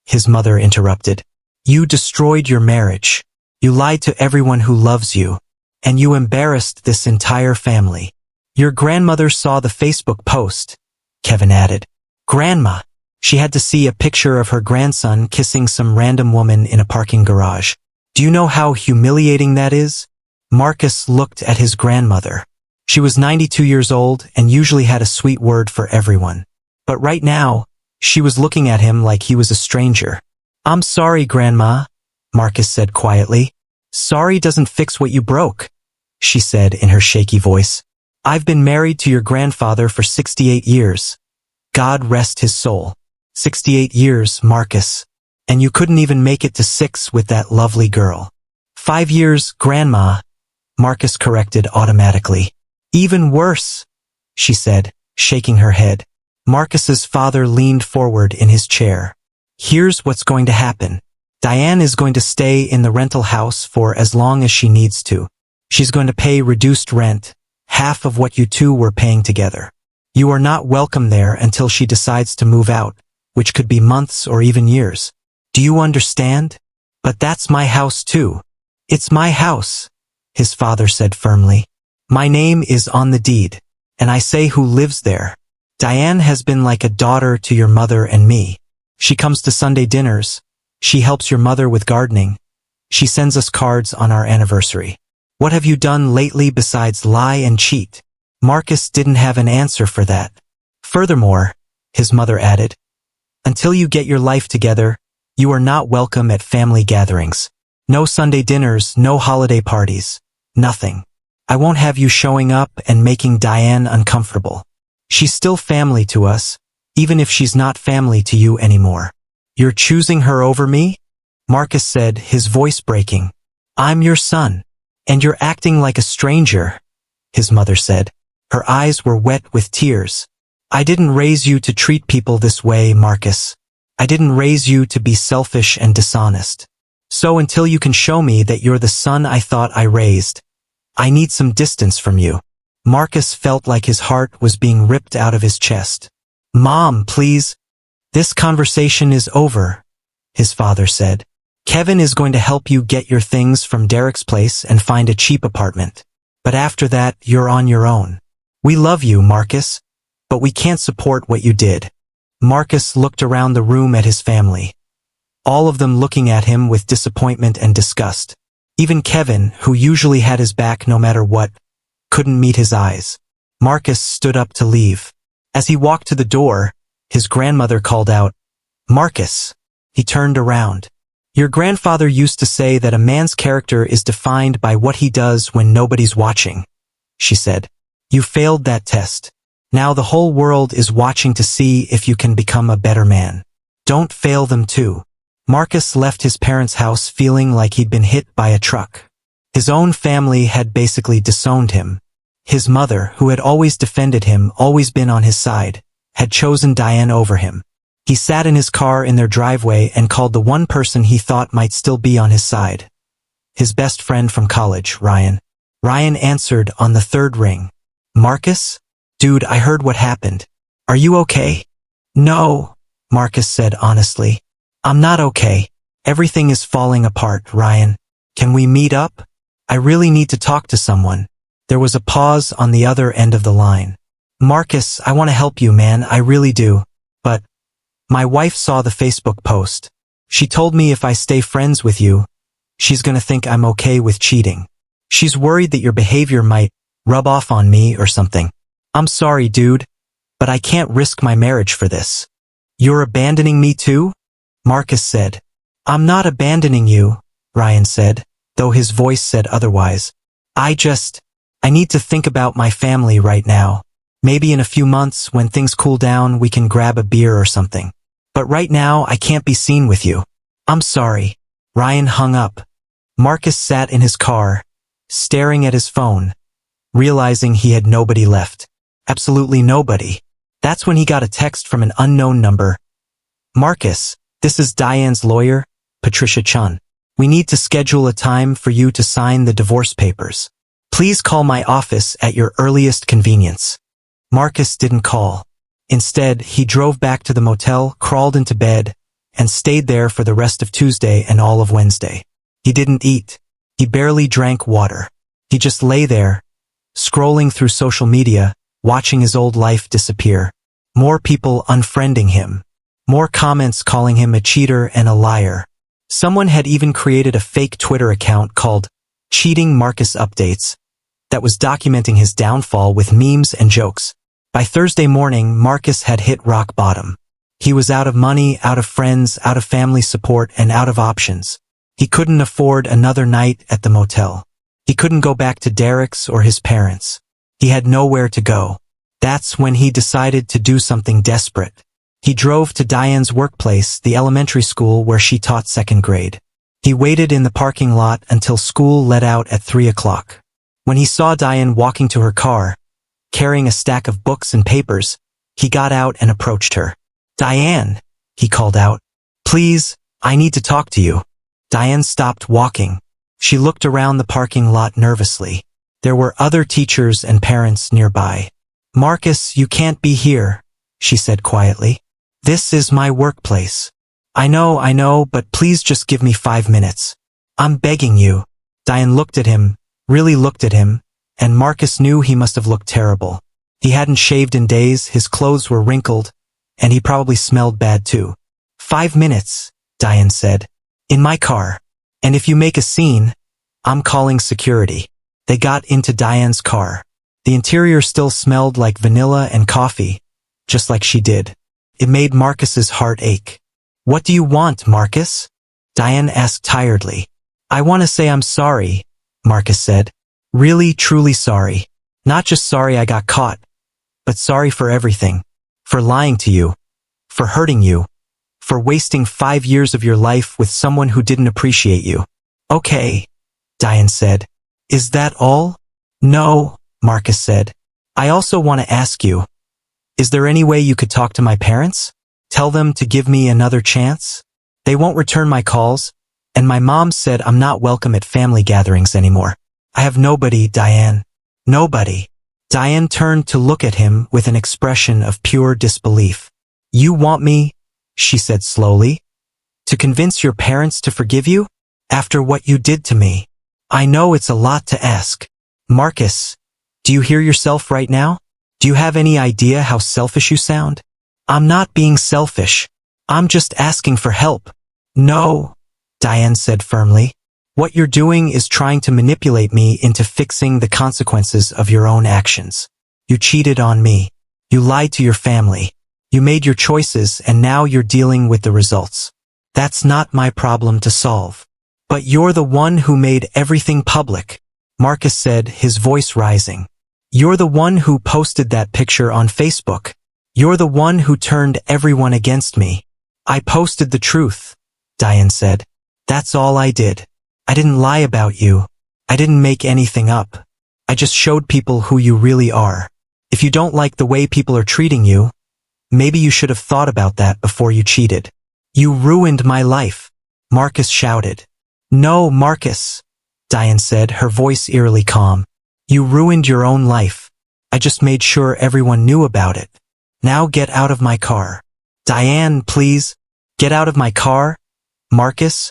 his mother interrupted. "You destroyed your marriage. You lied to everyone who loves you, and you embarrassed this entire family." "Your grandmother saw the Facebook post," Kevin added. "Grandma. She had to see a picture of her grandson kissing some random woman in a parking garage. Do you know how humiliating that is?" Marcus looked at his grandmother. She was 92 years old and usually had a sweet word for everyone. But right now, she was looking at him like he was a stranger. "I'm sorry, Grandma," Marcus said quietly. "Sorry doesn't fix what you broke," she said in her shaky voice. "I've been married to your grandfather for 68 years. God rest his soul. 68 years, Marcus. And you couldn't even make it to 6 with that lovely girl." "5 years, Grandma," Marcus corrected automatically. "Even worse," she said, shaking her head. Marcus's father leaned forward in his chair. "Here's what's going to happen. Diane is going to stay in the rental house for as long as she needs to. She's going to pay reduced rent, half of what you two were paying together. You are not welcome there until she decides to move out, which could be months or even years. Do you understand? But that's my house too. It's my house," his father said firmly. "My name is on the deed, and I say who lives there. Diane has been like a daughter to your mother and me. She comes to Sunday dinners. She helps your mother with gardening. She sends us cards on our anniversary. What have you done lately besides lie and cheat?" Marcus didn't have an answer for that. "Furthermore," his mother added, "until you get your life together, you are not welcome at family gatherings. No Sunday dinners, no holiday parties, nothing. I won't have you showing up and making Diane uncomfortable. She's still family to us, even if she's not family to you anymore." "You're choosing her over me?" Marcus said, his voice breaking. "I'm your son, and you're acting like a stranger," his mother said. Her eyes were wet with tears. "I didn't raise you to treat people this way, Marcus. I didn't raise you to be selfish and dishonest. So until you can show me that you're the son I thought I raised, I need some distance from you." Marcus felt like his heart was being ripped out of his chest. "Mom, please." "This conversation is over," his father said. "Kevin is going to help you get your things from Derek's place and find a cheap apartment. But after that, you're on your own. We love you, Marcus, but we can't support what you did." Marcus looked around the room at his family, all of them looking at him with disappointment and disgust. Even Kevin, who usually had his back no matter what, couldn't meet his eyes. Marcus stood up to leave. As he walked to the door, his grandmother called out, "Marcus." He turned around. "Your grandfather used to say that a man's character is defined by what he does when nobody's watching," she said. "You failed that test. Now the whole world is watching to see if you can become a better man. Don't fail them too." Marcus left his parents' house feeling like he'd been hit by a truck. His own family had basically disowned him. His mother, who had always defended him, always been on his side, had chosen Diane over him. He sat in his car in their driveway and called the one person he thought might still be on his side. His best friend from college, Ryan. Ryan answered on the third ring. "Marcus? Dude, I heard what happened. Are you okay?" "No," Marcus said honestly. "I'm not okay. Everything is falling apart, Ryan. Can we meet up? I really need to talk to someone." There was a pause on the other end of the line. "Marcus, I want to help you, man, I really do. But my wife saw the Facebook post. She told me if I stay friends with you, she's gonna think I'm okay with cheating. She's worried that your behavior might rub off on me or something. I'm sorry, dude, but I can't risk my marriage for this." "You're abandoning me too?" Marcus said. "I'm not abandoning you," Ryan said. though his voice said otherwise. I need to think about my family right now. Maybe in a few months, when things cool down, we can grab a beer or something. But right now, I can't be seen with you. I'm sorry. Ryan hung up. Marcus sat in his car, staring at his phone, realizing he had nobody left. Absolutely nobody. That's when he got a text from an unknown number. Marcus, this is Diane's lawyer, Patricia Chun. We need to schedule a time for you to sign the divorce papers. Please call my office at your earliest convenience. Marcus didn't call. Instead, he drove back to the motel, crawled into bed, and stayed there for the rest of Tuesday and all of Wednesday. He didn't eat. He barely drank water. He just lay there, scrolling through social media, watching his old life disappear. More people unfriending him. More comments calling him a cheater and a liar. Someone had even created a fake Twitter account called Cheating Marcus Updates that was documenting his downfall with memes and jokes. By Thursday morning, Marcus had hit rock bottom. He was out of money, out of friends, out of family support, and out of options. He couldn't afford another night at the motel. He couldn't go back to Derek's or his parents. He had nowhere to go. That's when he decided to do something desperate. He drove to Diane's workplace, the elementary school where she taught second grade. He waited in the parking lot until school let out at 3 o'clock. When he saw Diane walking to her car, carrying a stack of books and papers, he got out and approached her. Diane, he called out. Please, I need to talk to you. Diane stopped walking. She looked around the parking lot nervously. There were other teachers and parents nearby. Marcus, you can't be here, she said quietly. This is my workplace. I know, but please just give me 5 minutes. I'm begging you. Diane looked at him, really looked at him, and Marcus knew he must have looked terrible. He hadn't shaved in days, his clothes were wrinkled, and he probably smelled bad too. 5 minutes, Diane said. In my car. And if you make a scene, I'm calling security. They got into Diane's car. The interior still smelled like vanilla and coffee, just like she did. It made Marcus's heart ache. What do you want, Marcus? Diane asked tiredly. I want to say I'm sorry, Marcus said. Really, truly sorry. Not just sorry I got caught, but sorry for everything. For lying to you. For hurting you. For wasting 5 years of your life with someone who didn't appreciate you. Okay, Diane said. Is that all? No, Marcus said. I also want to ask you, is there any way you could talk to my parents? Tell them to give me another chance? They won't return my calls, and my mom said I'm not welcome at family gatherings anymore. I have nobody, Diane. Nobody. Diane turned to look at him with an expression of pure disbelief. You want me, she said slowly, to convince your parents to forgive you? After what you did to me? I know it's a lot to ask. Marcus, do you hear yourself right now? Do you have any idea how selfish you sound? I'm not being selfish. I'm just asking for help. No, Diane said firmly. What you're doing is trying to manipulate me into fixing the consequences of your own actions. You cheated on me. You lied to your family. You made your choices and now you're dealing with the results. That's not my problem to solve. But you're the one who made everything public, Marcus said, his voice rising. You're the one who posted that picture on Facebook. You're the one who turned everyone against me. I posted the truth, Diane said. That's all I did. I didn't lie about you. I didn't make anything up. I just showed people who you really are. If you don't like the way people are treating you, maybe you should have thought about that before you cheated. You ruined my life, Marcus shouted. No, Marcus, Diane said, her voice eerily calm. You ruined your own life. I just made sure everyone knew about it. Now get out of my car. Diane, please, get out of my car, Marcus,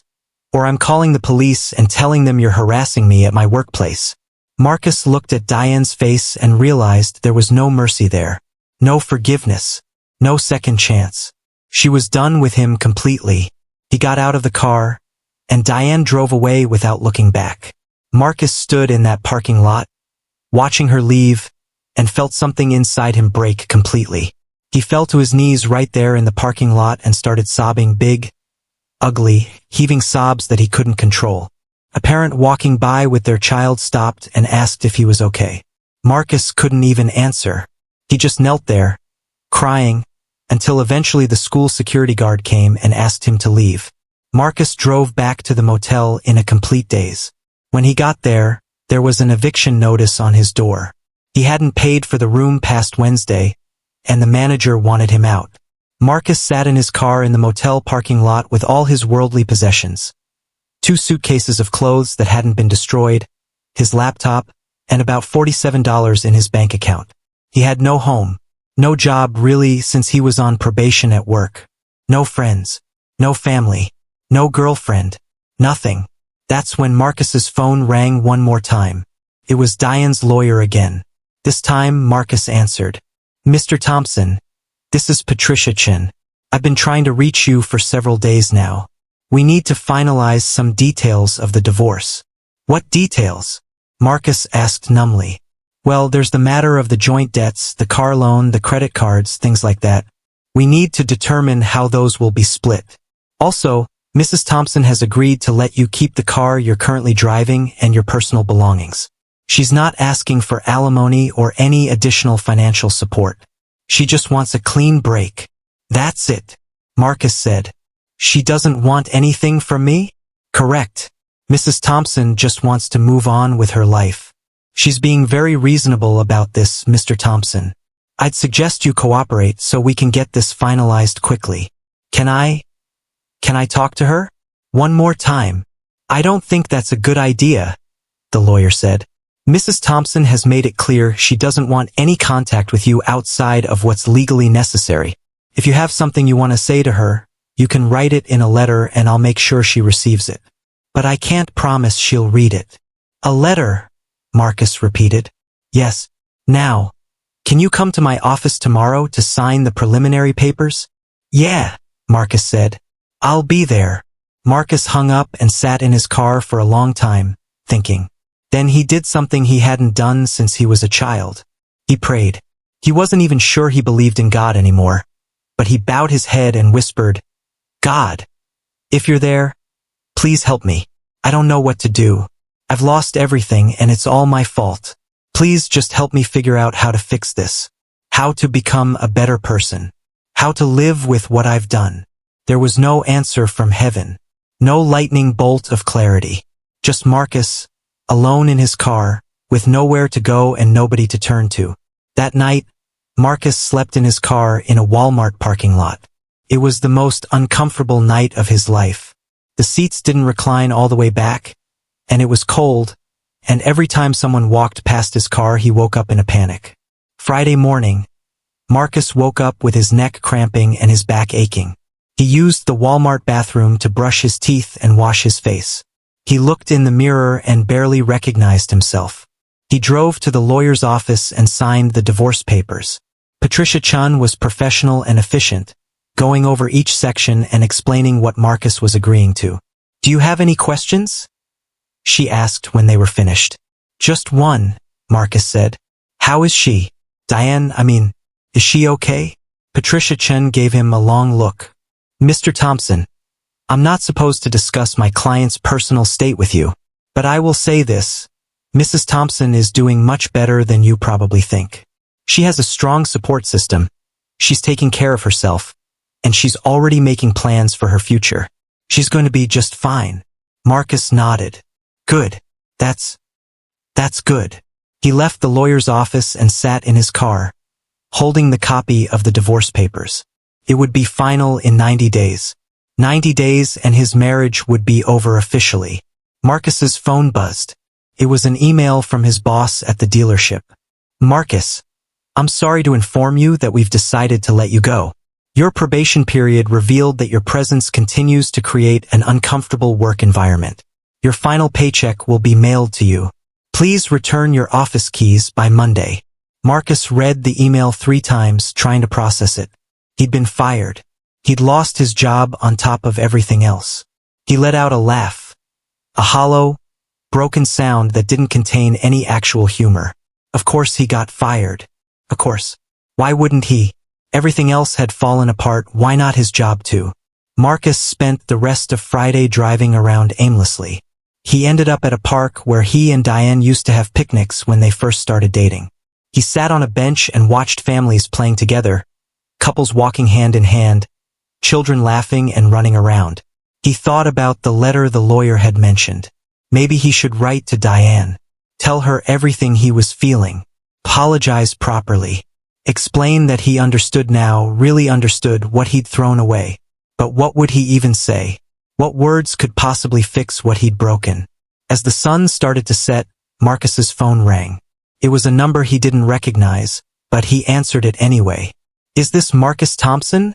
or I'm calling the police and telling them you're harassing me at my workplace. Marcus looked at Diane's face and realized there was no mercy there. No forgiveness. No second chance. She was done with him completely. He got out of the car, and Diane drove away without looking back. Marcus stood in that parking lot, watching her leave, and felt something inside him break completely. He fell to his knees right there in the parking lot and started sobbing big, ugly, heaving sobs that he couldn't control. A parent walking by with their child stopped and asked if he was okay. Marcus couldn't even answer. He just knelt there, crying, until eventually the school security guard came and asked him to leave. Marcus drove back to the motel in a complete daze. When he got there was an eviction notice on his door. He hadn't paid for the room past Wednesday, and the manager wanted him out. Marcus sat in his car in the motel parking lot with all his worldly possessions. 2 suitcases of clothes that hadn't been destroyed, his laptop, and about $47 in his bank account. He had no home, no job really since he was on probation at work. No friends, no family, no girlfriend, nothing. That's when Marcus's phone rang one more time. It was Diane's lawyer again. This time Marcus answered. "Mr. Thompson, this is Patricia Chin. I've been trying to reach you for several days now. We need to finalize some details of the divorce." "What details?" Marcus asked numbly. "Well, there's the matter of the joint debts, the car loan, the credit cards, things like that. We need to determine how those will be split. Also, Mrs. Thompson has agreed to let you keep the car you're currently driving and your personal belongings. She's not asking for alimony or any additional financial support. She just wants a clean break." "That's it," Marcus said. "She doesn't want anything from me?" "Correct. Mrs. Thompson just wants to move on with her life. She's being very reasonable about this, Mr. Thompson. I'd suggest you cooperate so we can get this finalized quickly. Can I talk to her?" "One more time." "I don't think that's a good idea," the lawyer said. "Mrs. Thompson has made it clear she doesn't want any contact with you outside of what's legally necessary. If you have something you want to say to her, you can write it in a letter and I'll make sure she receives it. But I can't promise she'll read it." "A letter," Marcus repeated. "Yes. Now, can you come to my office tomorrow to sign the preliminary papers?" "Yeah," Marcus said. "I'll be there." Marcus hung up and sat in his car for a long time, thinking. Then he did something he hadn't done since he was a child. He prayed. He wasn't even sure he believed in God anymore, but he bowed his head and whispered, "God, if you're there, please help me. I don't know what to do. I've lost everything and it's all my fault. Please just help me figure out how to fix this. How to become a better person. How to live with what I've done." There was no answer from heaven. No lightning bolt of clarity. Just Marcus, alone in his car, with nowhere to go and nobody to turn to. That night, Marcus slept in his car in a Walmart parking lot. It was the most uncomfortable night of his life. The seats didn't recline all the way back, and it was cold, and every time someone walked past his car he woke up in a panic. Friday morning, Marcus woke up with his neck cramping and his back aching. He used the Walmart bathroom to brush his teeth and wash his face. He looked in the mirror and barely recognized himself. He drove to the lawyer's office and signed the divorce papers. Patricia Chun was professional and efficient, going over each section and explaining what Marcus was agreeing to. "Do you have any questions?" she asked when they were finished. "Just one," Marcus said. "How is she? Diane, is she okay?" Patricia Chen gave him a long look. "Mr. Thompson, I'm not supposed to discuss my client's personal state with you, but I will say this. Mrs. Thompson is doing much better than you probably think. She has a strong support system. She's taking care of herself, and she's already making plans for her future. She's going to be just fine." Marcus nodded. "Good. That's good." He left the lawyer's office and sat in his car, holding the copy of the divorce papers. It would be final in 90 days. 90 days and his marriage would be over officially. Marcus's phone buzzed. It was an email from his boss at the dealership. "Marcus, I'm sorry to inform you that we've decided to let you go. Your probation period revealed that your presence continues to create an uncomfortable work environment. Your final paycheck will be mailed to you. Please return your office keys by Monday." Marcus read the email 3 times, trying to process it. He'd been fired. He'd lost his job on top of everything else. He let out a laugh. A hollow, broken sound that didn't contain any actual humor. Of course he got fired. Of course. Why wouldn't he? Everything else had fallen apart, why not his job too? Marcus spent the rest of Friday driving around aimlessly. He ended up at a park where he and Diane used to have picnics when they first started dating. He sat on a bench and watched families playing together, couples walking hand in hand, children laughing and running around. He thought about the letter the lawyer had mentioned. Maybe he should write to Diane, tell her everything he was feeling, apologize properly, explain that he understood now, really understood what he'd thrown away. But what would he even say? What words could possibly fix what he'd broken? As the sun started to set, Marcus's phone rang. It was a number he didn't recognize, but he answered it anyway. "Is this Marcus Thompson?"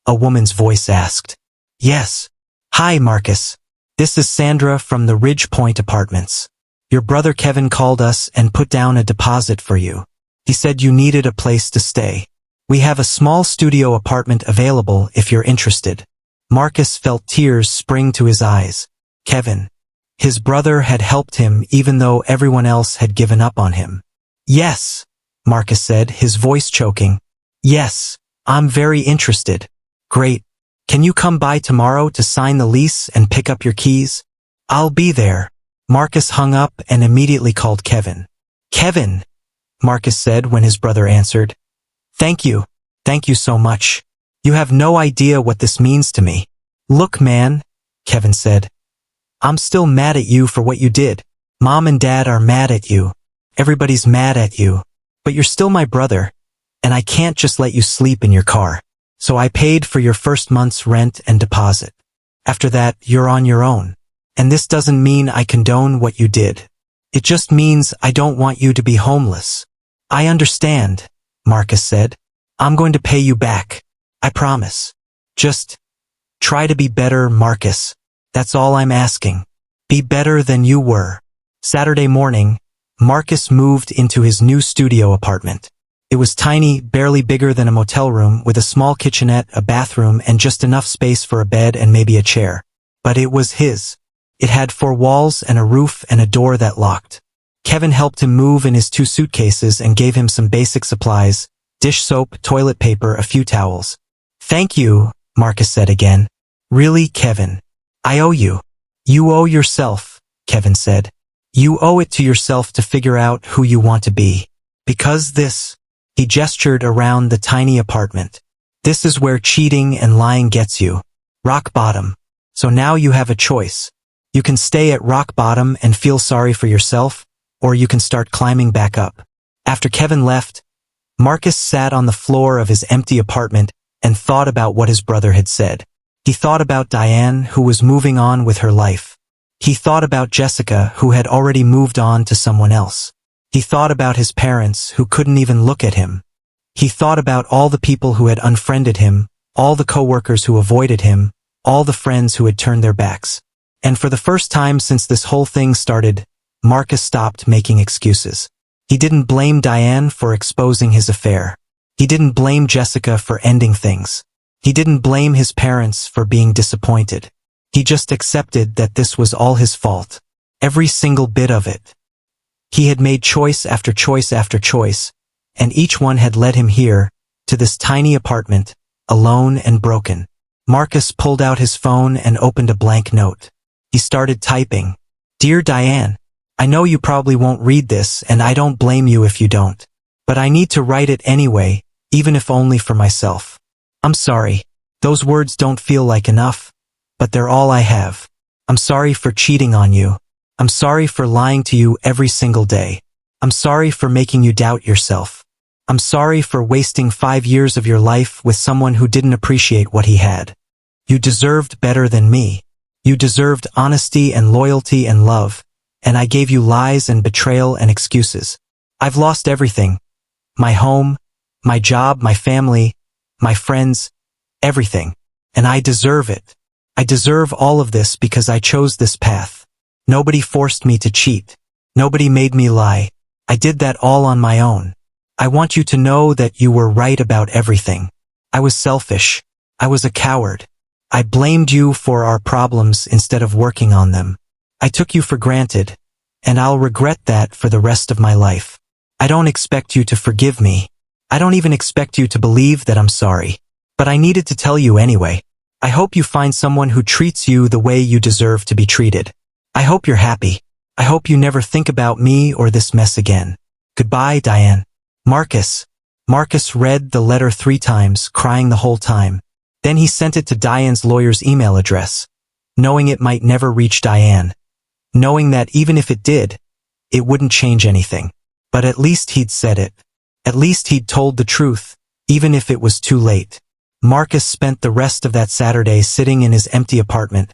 a woman's voice asked. "Yes. Hi, Marcus. This is Sandra from the Ridge Point Apartments. Your brother Kevin called us and put down a deposit for you. He said you needed a place to stay. We have a small studio apartment available if you're interested." Marcus felt tears spring to his eyes. Kevin. His brother had helped him even though everyone else had given up on him. "Yes," Marcus said, his voice choking. "Yes, I'm very interested." "Great. Can you come by tomorrow to sign the lease and pick up your keys?" "I'll be there." Marcus hung up and immediately called Kevin. "Kevin," Marcus said when his brother answered. Thank you so much. You have no idea what this means to me." "Look, man," Kevin said. "I'm still mad at you for what you did. Mom and Dad are mad at you. Everybody's mad at you. But you're still my brother, and I can't just let you sleep in your car. So I paid for your first month's rent and deposit. After that, you're on your own. And this doesn't mean I condone what you did. It just means I don't want you to be homeless." "I understand," Marcus said. "I'm going to pay you back. I promise. Just try to be better, Marcus. That's all I'm asking. Be better than you were." Saturday morning, Marcus moved into his new studio apartment. It was tiny, barely bigger than a motel room, with a small kitchenette, a bathroom, and just enough space for a bed and maybe a chair. But it was his. It had 4 walls and a roof and a door that locked. Kevin helped him move in his 2 suitcases and gave him some basic supplies, dish soap, toilet paper, a few towels. "Thank you," Marcus said again. "Really, Kevin? I owe you." "You owe yourself," Kevin said. "You owe it to yourself to figure out who you want to be. Because this," he gestured around the tiny apartment, "this is where cheating and lying gets you. Rock bottom. So now you have a choice. You can stay at rock bottom and feel sorry for yourself, or you can start climbing back up." After Kevin left, Marcus sat on the floor of his empty apartment and thought about what his brother had said. He thought about Diane, who was moving on with her life. He thought about Jessica, who had already moved on to someone else. He thought about his parents, who couldn't even look at him. He thought about all the people who had unfriended him, all the coworkers who avoided him, all the friends who had turned their backs. And for the first time since this whole thing started, Marcus stopped making excuses. He didn't blame Diane for exposing his affair. He didn't blame Jessica for ending things. He didn't blame his parents for being disappointed. He just accepted that this was all his fault. Every single bit of it. He had made choice after choice after choice, and each one had led him here, to this tiny apartment, alone and broken. Marcus pulled out his phone and opened a blank note. He started typing. "Dear Diane, I know you probably won't read this, and I don't blame you if you don't. But I need to write it anyway, even if only for myself. I'm sorry. Those words don't feel like enough, but they're all I have. I'm sorry for cheating on you. I'm sorry for lying to you every single day. I'm sorry for making you doubt yourself. I'm sorry for wasting 5 years of your life with someone who didn't appreciate what he had. You deserved better than me. You deserved honesty and loyalty and love, and I gave you lies and betrayal and excuses. I've lost everything. My home, my job, my family, my friends, everything. And I deserve it. I deserve all of this because I chose this path. Nobody forced me to cheat. Nobody made me lie. I did that all on my own. I want you to know that you were right about everything. I was selfish. I was a coward. I blamed you for our problems instead of working on them. I took you for granted, and I'll regret that for the rest of my life. I don't expect you to forgive me. I don't even expect you to believe that I'm sorry. But I needed to tell you anyway. I hope you find someone who treats you the way you deserve to be treated. I hope you're happy. I hope you never think about me or this mess again. Goodbye, Diane. Marcus. Marcus read the letter 3 times, crying the whole time. Then he sent it to Diane's lawyer's email address, knowing it might never reach Diane. Knowing that even if it did, it wouldn't change anything. But at least he'd said it. At least he'd told the truth, even if it was too late. Marcus spent the rest of that Saturday sitting in his empty apartment,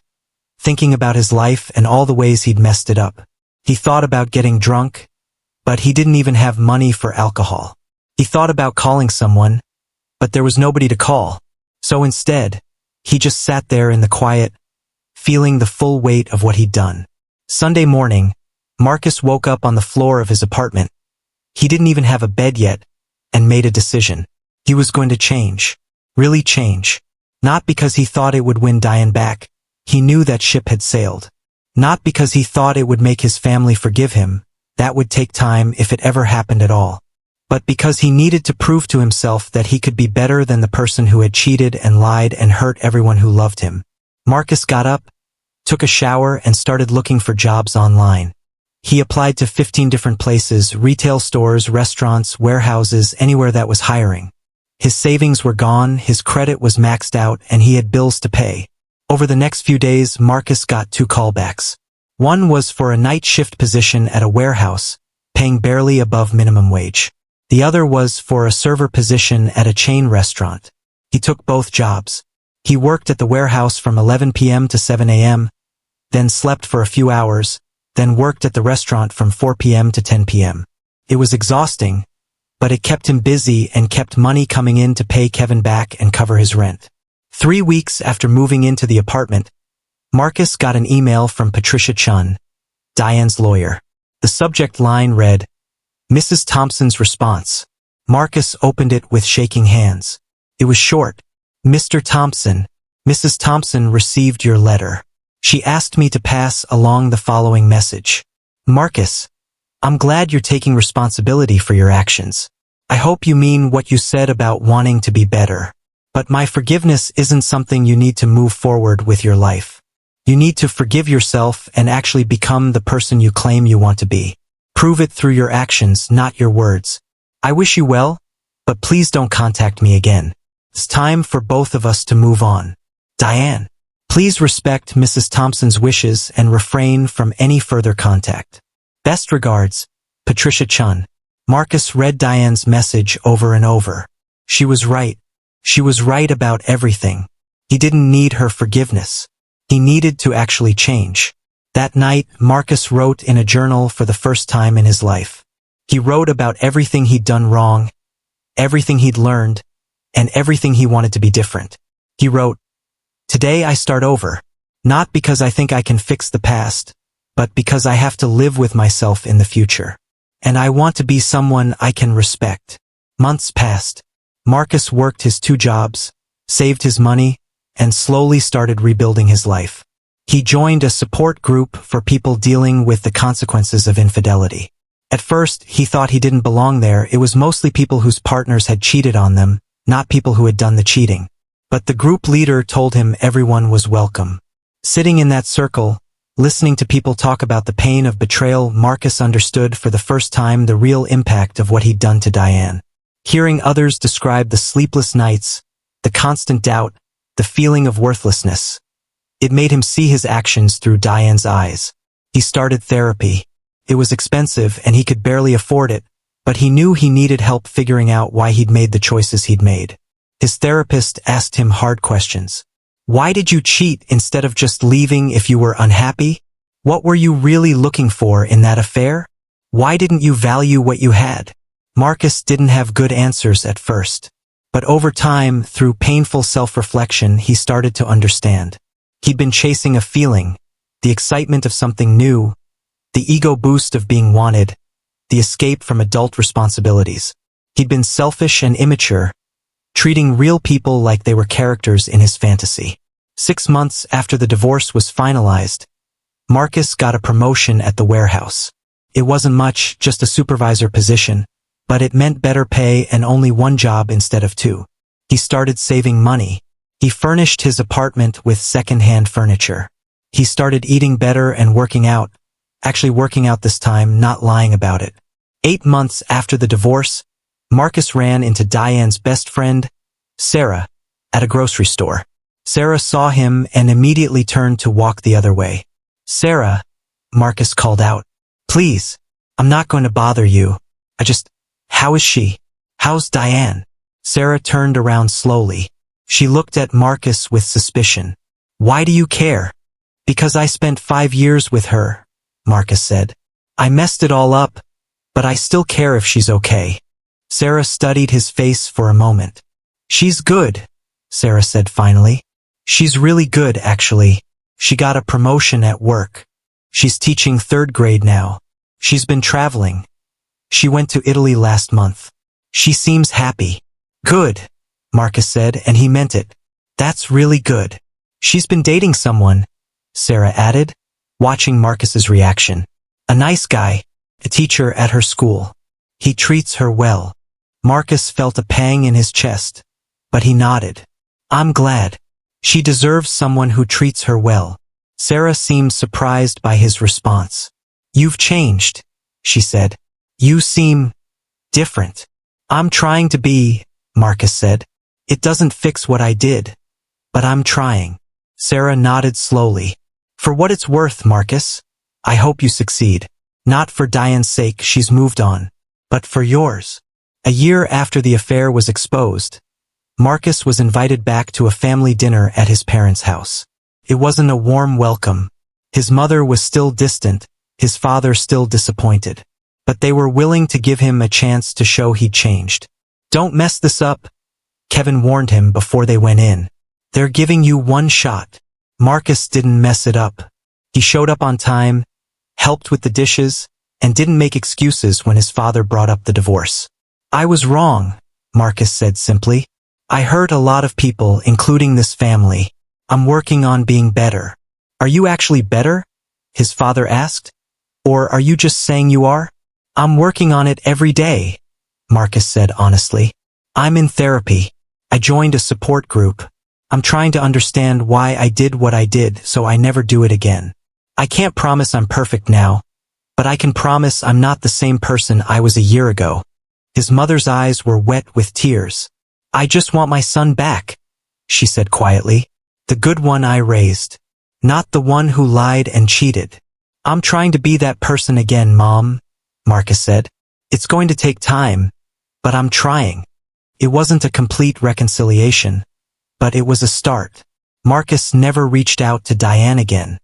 thinking about his life and all the ways he'd messed it up. He thought about getting drunk, but he didn't even have money for alcohol. He thought about calling someone, but there was nobody to call. So instead, he just sat there in the quiet, feeling the full weight of what he'd done. Sunday morning, Marcus woke up on the floor of his apartment. He didn't even have a bed yet, and made a decision. He was going to change. Really change. Not because he thought it would win Diane back. He knew that ship had sailed. Not because he thought it would make his family forgive him. That would take time if it ever happened at all. But because he needed to prove to himself that he could be better than the person who had cheated and lied and hurt everyone who loved him. Marcus got up, took a shower, and started looking for jobs online. He applied to 15 different places, retail stores, restaurants, warehouses, anywhere that was hiring. His savings were gone, his credit was maxed out, and he had bills to pay. Over the next few days, Marcus got 2 callbacks. One was for a night shift position at a warehouse, paying barely above minimum wage. The other was for a server position at a chain restaurant. He took both jobs. He worked at the warehouse from 11 p.m. to 7 a.m., then slept for a few hours, then worked at the restaurant from 4 p.m. to 10 p.m. It was exhausting, but it kept him busy and kept money coming in to pay Kevin back and cover his rent. 3 weeks after moving into the apartment, Marcus got an email from Patricia Chun, Diane's lawyer. The subject line read, Mrs. Thompson's response. Marcus opened it with shaking hands. It was short. Mr. Thompson, Mrs. Thompson received your letter. She asked me to pass along the following message. Marcus, I'm glad you're taking responsibility for your actions. I hope you mean what you said about wanting to be better. But my forgiveness isn't something you need to move forward with your life. You need to forgive yourself and actually become the person you claim you want to be. Prove it through your actions, not your words. I wish you well, but please don't contact me again. It's time for both of us to move on. Diane. Please respect Mrs. Thompson's wishes and refrain from any further contact. Best regards, Patricia Chun. Marcus read Diane's message over and over. She was right. She was right about everything. He didn't need her forgiveness. He needed to actually change. That night, Marcus wrote in a journal for the first time in his life. He wrote about everything he'd done wrong, everything he'd learned, and everything he wanted to be different. He wrote, Today I start over, not because I think I can fix the past, but because I have to live with myself in the future. And I want to be someone I can respect. Months passed. Marcus worked his 2 jobs, saved his money, and slowly started rebuilding his life. He joined a support group for people dealing with the consequences of infidelity. At first, he thought he didn't belong there. It was mostly people whose partners had cheated on them, not people who had done the cheating. But the group leader told him everyone was welcome. Sitting in that circle, listening to people talk about the pain of betrayal, Marcus understood for the first time the real impact of what he'd done to Diane. Hearing others describe the sleepless nights, the constant doubt, the feeling of worthlessness, it made him see his actions through Diane's eyes. He started therapy. It was expensive and he could barely afford it, but he knew he needed help figuring out why he'd made the choices he'd made. His therapist asked him hard questions. Why did you cheat instead of just leaving if you were unhappy? What were you really looking for in that affair? Why didn't you value what you had? Marcus didn't have good answers at first. But over time, through painful self-reflection, he started to understand. He'd been chasing a feeling, the excitement of something new, the ego boost of being wanted, the escape from adult responsibilities. He'd been selfish and immature, treating real people like they were characters in his fantasy. 6 months after the divorce was finalized, Marcus got a promotion at the warehouse. It wasn't much, just a supervisor position, but it meant better pay and only 1 job instead of 2. He started saving money. He furnished his apartment with second-hand furniture. He started eating better and working out. Actually working out this time, not lying about it. 8 months after the divorce, Marcus ran into Diane's best friend, Sarah, at a grocery store. Sarah saw him and immediately turned to walk the other way. "Sarah," Marcus called out. "Please, I'm not going to bother you. How is she? How's Diane?" Sarah turned around slowly. She looked at Marcus with suspicion. "Why do you care?" "Because I spent 5 years with her," Marcus said. "I messed it all up, but I still care if she's okay." Sarah studied his face for a moment. "She's good," Sarah said finally. "She's really good, actually. She got a promotion at work. She's teaching 3rd grade now. She's been traveling. She went to Italy last month. She seems happy." "Good," Marcus said, and he meant it. "That's really good." "She's been dating someone," Sarah added, watching Marcus's reaction. "A nice guy, a teacher at her school. He treats her well." Marcus felt a pang in his chest, but he nodded. "I'm glad. She deserves someone who treats her well." Sarah seemed surprised by his response. "You've changed," she said. "You seem different." "I'm trying to be," Marcus said. "It doesn't fix what I did, but I'm trying." Sarah nodded slowly. "For what it's worth, Marcus, I hope you succeed. Not for Diane's sake, she's moved on, but for yours." A year after the affair was exposed, Marcus was invited back to a family dinner at his parents' house. It wasn't a warm welcome. His mother was still distant, his father still disappointed. But they were willing to give him a chance to show he'd changed. "Don't mess this up," Kevin warned him before they went in. "They're giving you one shot." Marcus didn't mess it up. He showed up on time, helped with the dishes, and didn't make excuses when his father brought up the divorce. "I was wrong," Marcus said simply. "I hurt a lot of people, including this family. I'm working on being better." "Are you actually better?" his father asked. "Or are you just saying you are?" "I'm working on it every day," Marcus said honestly. "I'm in therapy. I joined a support group. I'm trying to understand why I did what I did so I never do it again. I can't promise I'm perfect now, but I can promise I'm not the same person I was a year ago." His mother's eyes were wet with tears. "I just want my son back," she said quietly. "The good one I raised. Not the one who lied and cheated." "I'm trying to be that person again, Mom," Marcus said. "It's going to take time, but I'm trying." It wasn't a complete reconciliation, but it was a start. Marcus never reached out to Diane again.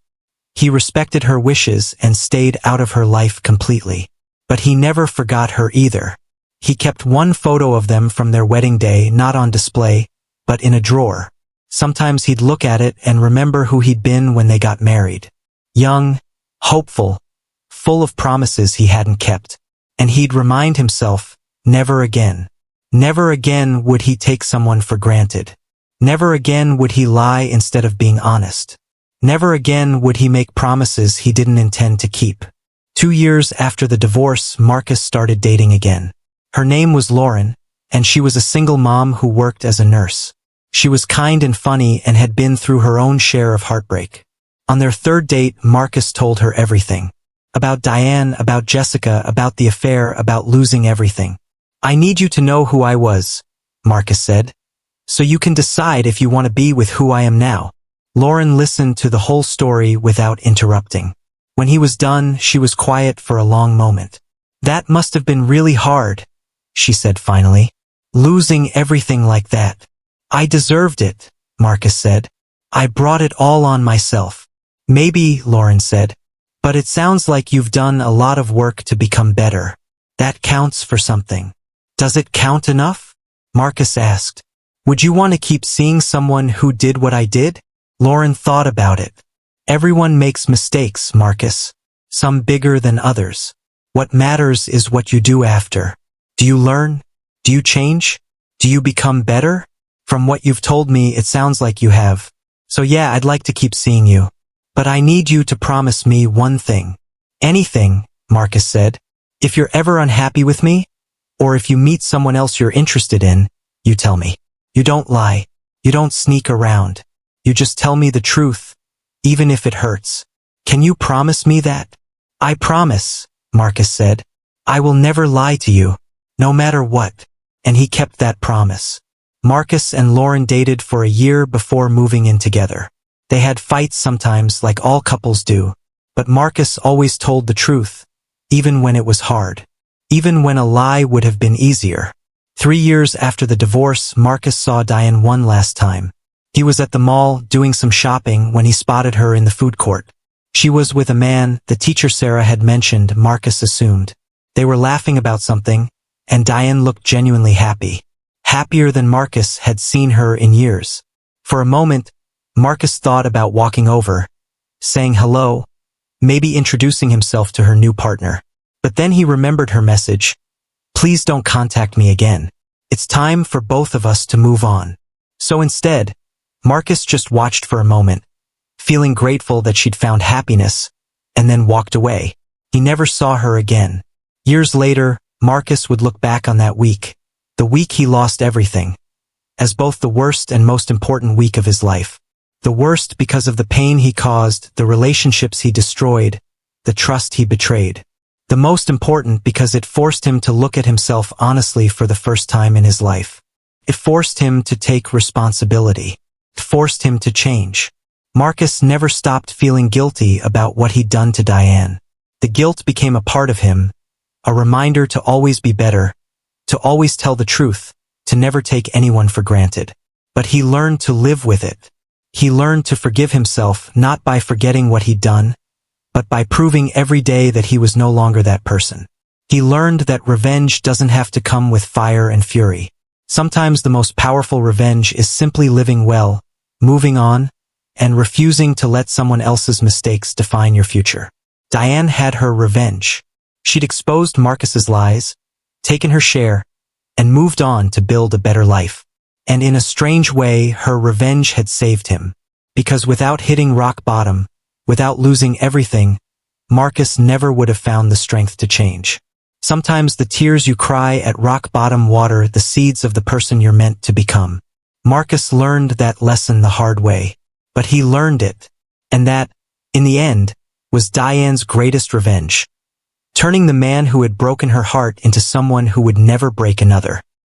He respected her wishes and stayed out of her life completely. But he never forgot her either. He kept one photo of them from their wedding day not on display, but in a drawer. Sometimes he'd look at it and remember who he'd been when they got married. Young, hopeful, full of promises he hadn't kept. And he'd remind himself, never again. Never again would he take someone for granted. Never again would he lie instead of being honest. Never again would he make promises he didn't intend to keep. 2 years after the divorce, Marcus started dating again. Her name was Lauren, and she was a single mom who worked as a nurse. She was kind and funny and had been through her own share of heartbreak. On their 3rd date, Marcus told her everything. About Diane, about Jessica, about the affair, about losing everything. "I need you to know who I was," Marcus said, "so you can decide if you want to be with who I am now." Lauren listened to the whole story without interrupting. When he was done, she was quiet for a long moment. "That must have been really hard," she said finally. "Losing everything like that." "I deserved it," Marcus said. "I brought it all on myself." "Maybe," Lauren said, "but it sounds like you've done a lot of work to become better. That counts for something." "Does it count enough?" Marcus asked. "Would you want to keep seeing someone who did what I did?" Lauren thought about it. "Everyone makes mistakes, Marcus. Some bigger than others. What matters is what you do after. Do you learn? Do you change? Do you become better? From what you've told me, it sounds like you have. So yeah, I'd like to keep seeing you. But I need you to promise me one thing." "Anything," Marcus said. "If you're ever unhappy with me, or if you meet someone else you're interested in, you tell me. You don't lie. You don't sneak around. You just tell me the truth, even if it hurts. Can you promise me that? I promise, Marcus said. I will never lie to you, no matter what. And he kept that promise. Marcus and Lauren dated for a year before moving in together. They had fights sometimes, like all couples do, but Marcus always told the truth, even when it was hard. Even when a lie would have been easier. 3 years after the divorce, Marcus saw Diane one last time. He was at the mall doing some shopping when he spotted her in the food court. She was with a man the teacher Sarah had mentioned, Marcus assumed. They were laughing about something, and Diane looked genuinely happy. Happier than Marcus had seen her in years. For a moment, Marcus thought about walking over, saying hello, maybe introducing himself to her new partner. But then he remembered her message. Please don't contact me again. It's time for both of us to move on. So instead, Marcus just watched for a moment, feeling grateful that she'd found happiness, and then walked away. He never saw her again. Years later, Marcus would look back on that week, the week he lost everything, as both the worst and most important week of his life. The worst because of the pain he caused, the relationships he destroyed, the trust he betrayed. The most important because it forced him to look at himself honestly for the first time in his life. It forced him to take responsibility. It forced him to change. Marcus never stopped feeling guilty about what he'd done to Diane. The guilt became a part of him, a reminder to always be better, to always tell the truth, to never take anyone for granted. But he learned to live with it. He learned to forgive himself not by forgetting what he'd done, but by proving every day that he was no longer that person. He learned that revenge doesn't have to come with fire and fury. Sometimes the most powerful revenge is simply living well, moving on, and refusing to let someone else's mistakes define your future. Diane had her revenge. She'd exposed Marcus's lies, taken her share, and moved on to build a better life. And in a strange way, her revenge had saved him. Because without hitting rock bottom, without losing everything, Marcus never would have found the strength to change. Sometimes the tears you cry at rock bottom water the seeds of the person you're meant to become. Marcus learned that lesson the hard way. But he learned it. And that, in the end, was Diane's greatest revenge. Turning the man who had broken her heart into someone who would never break another.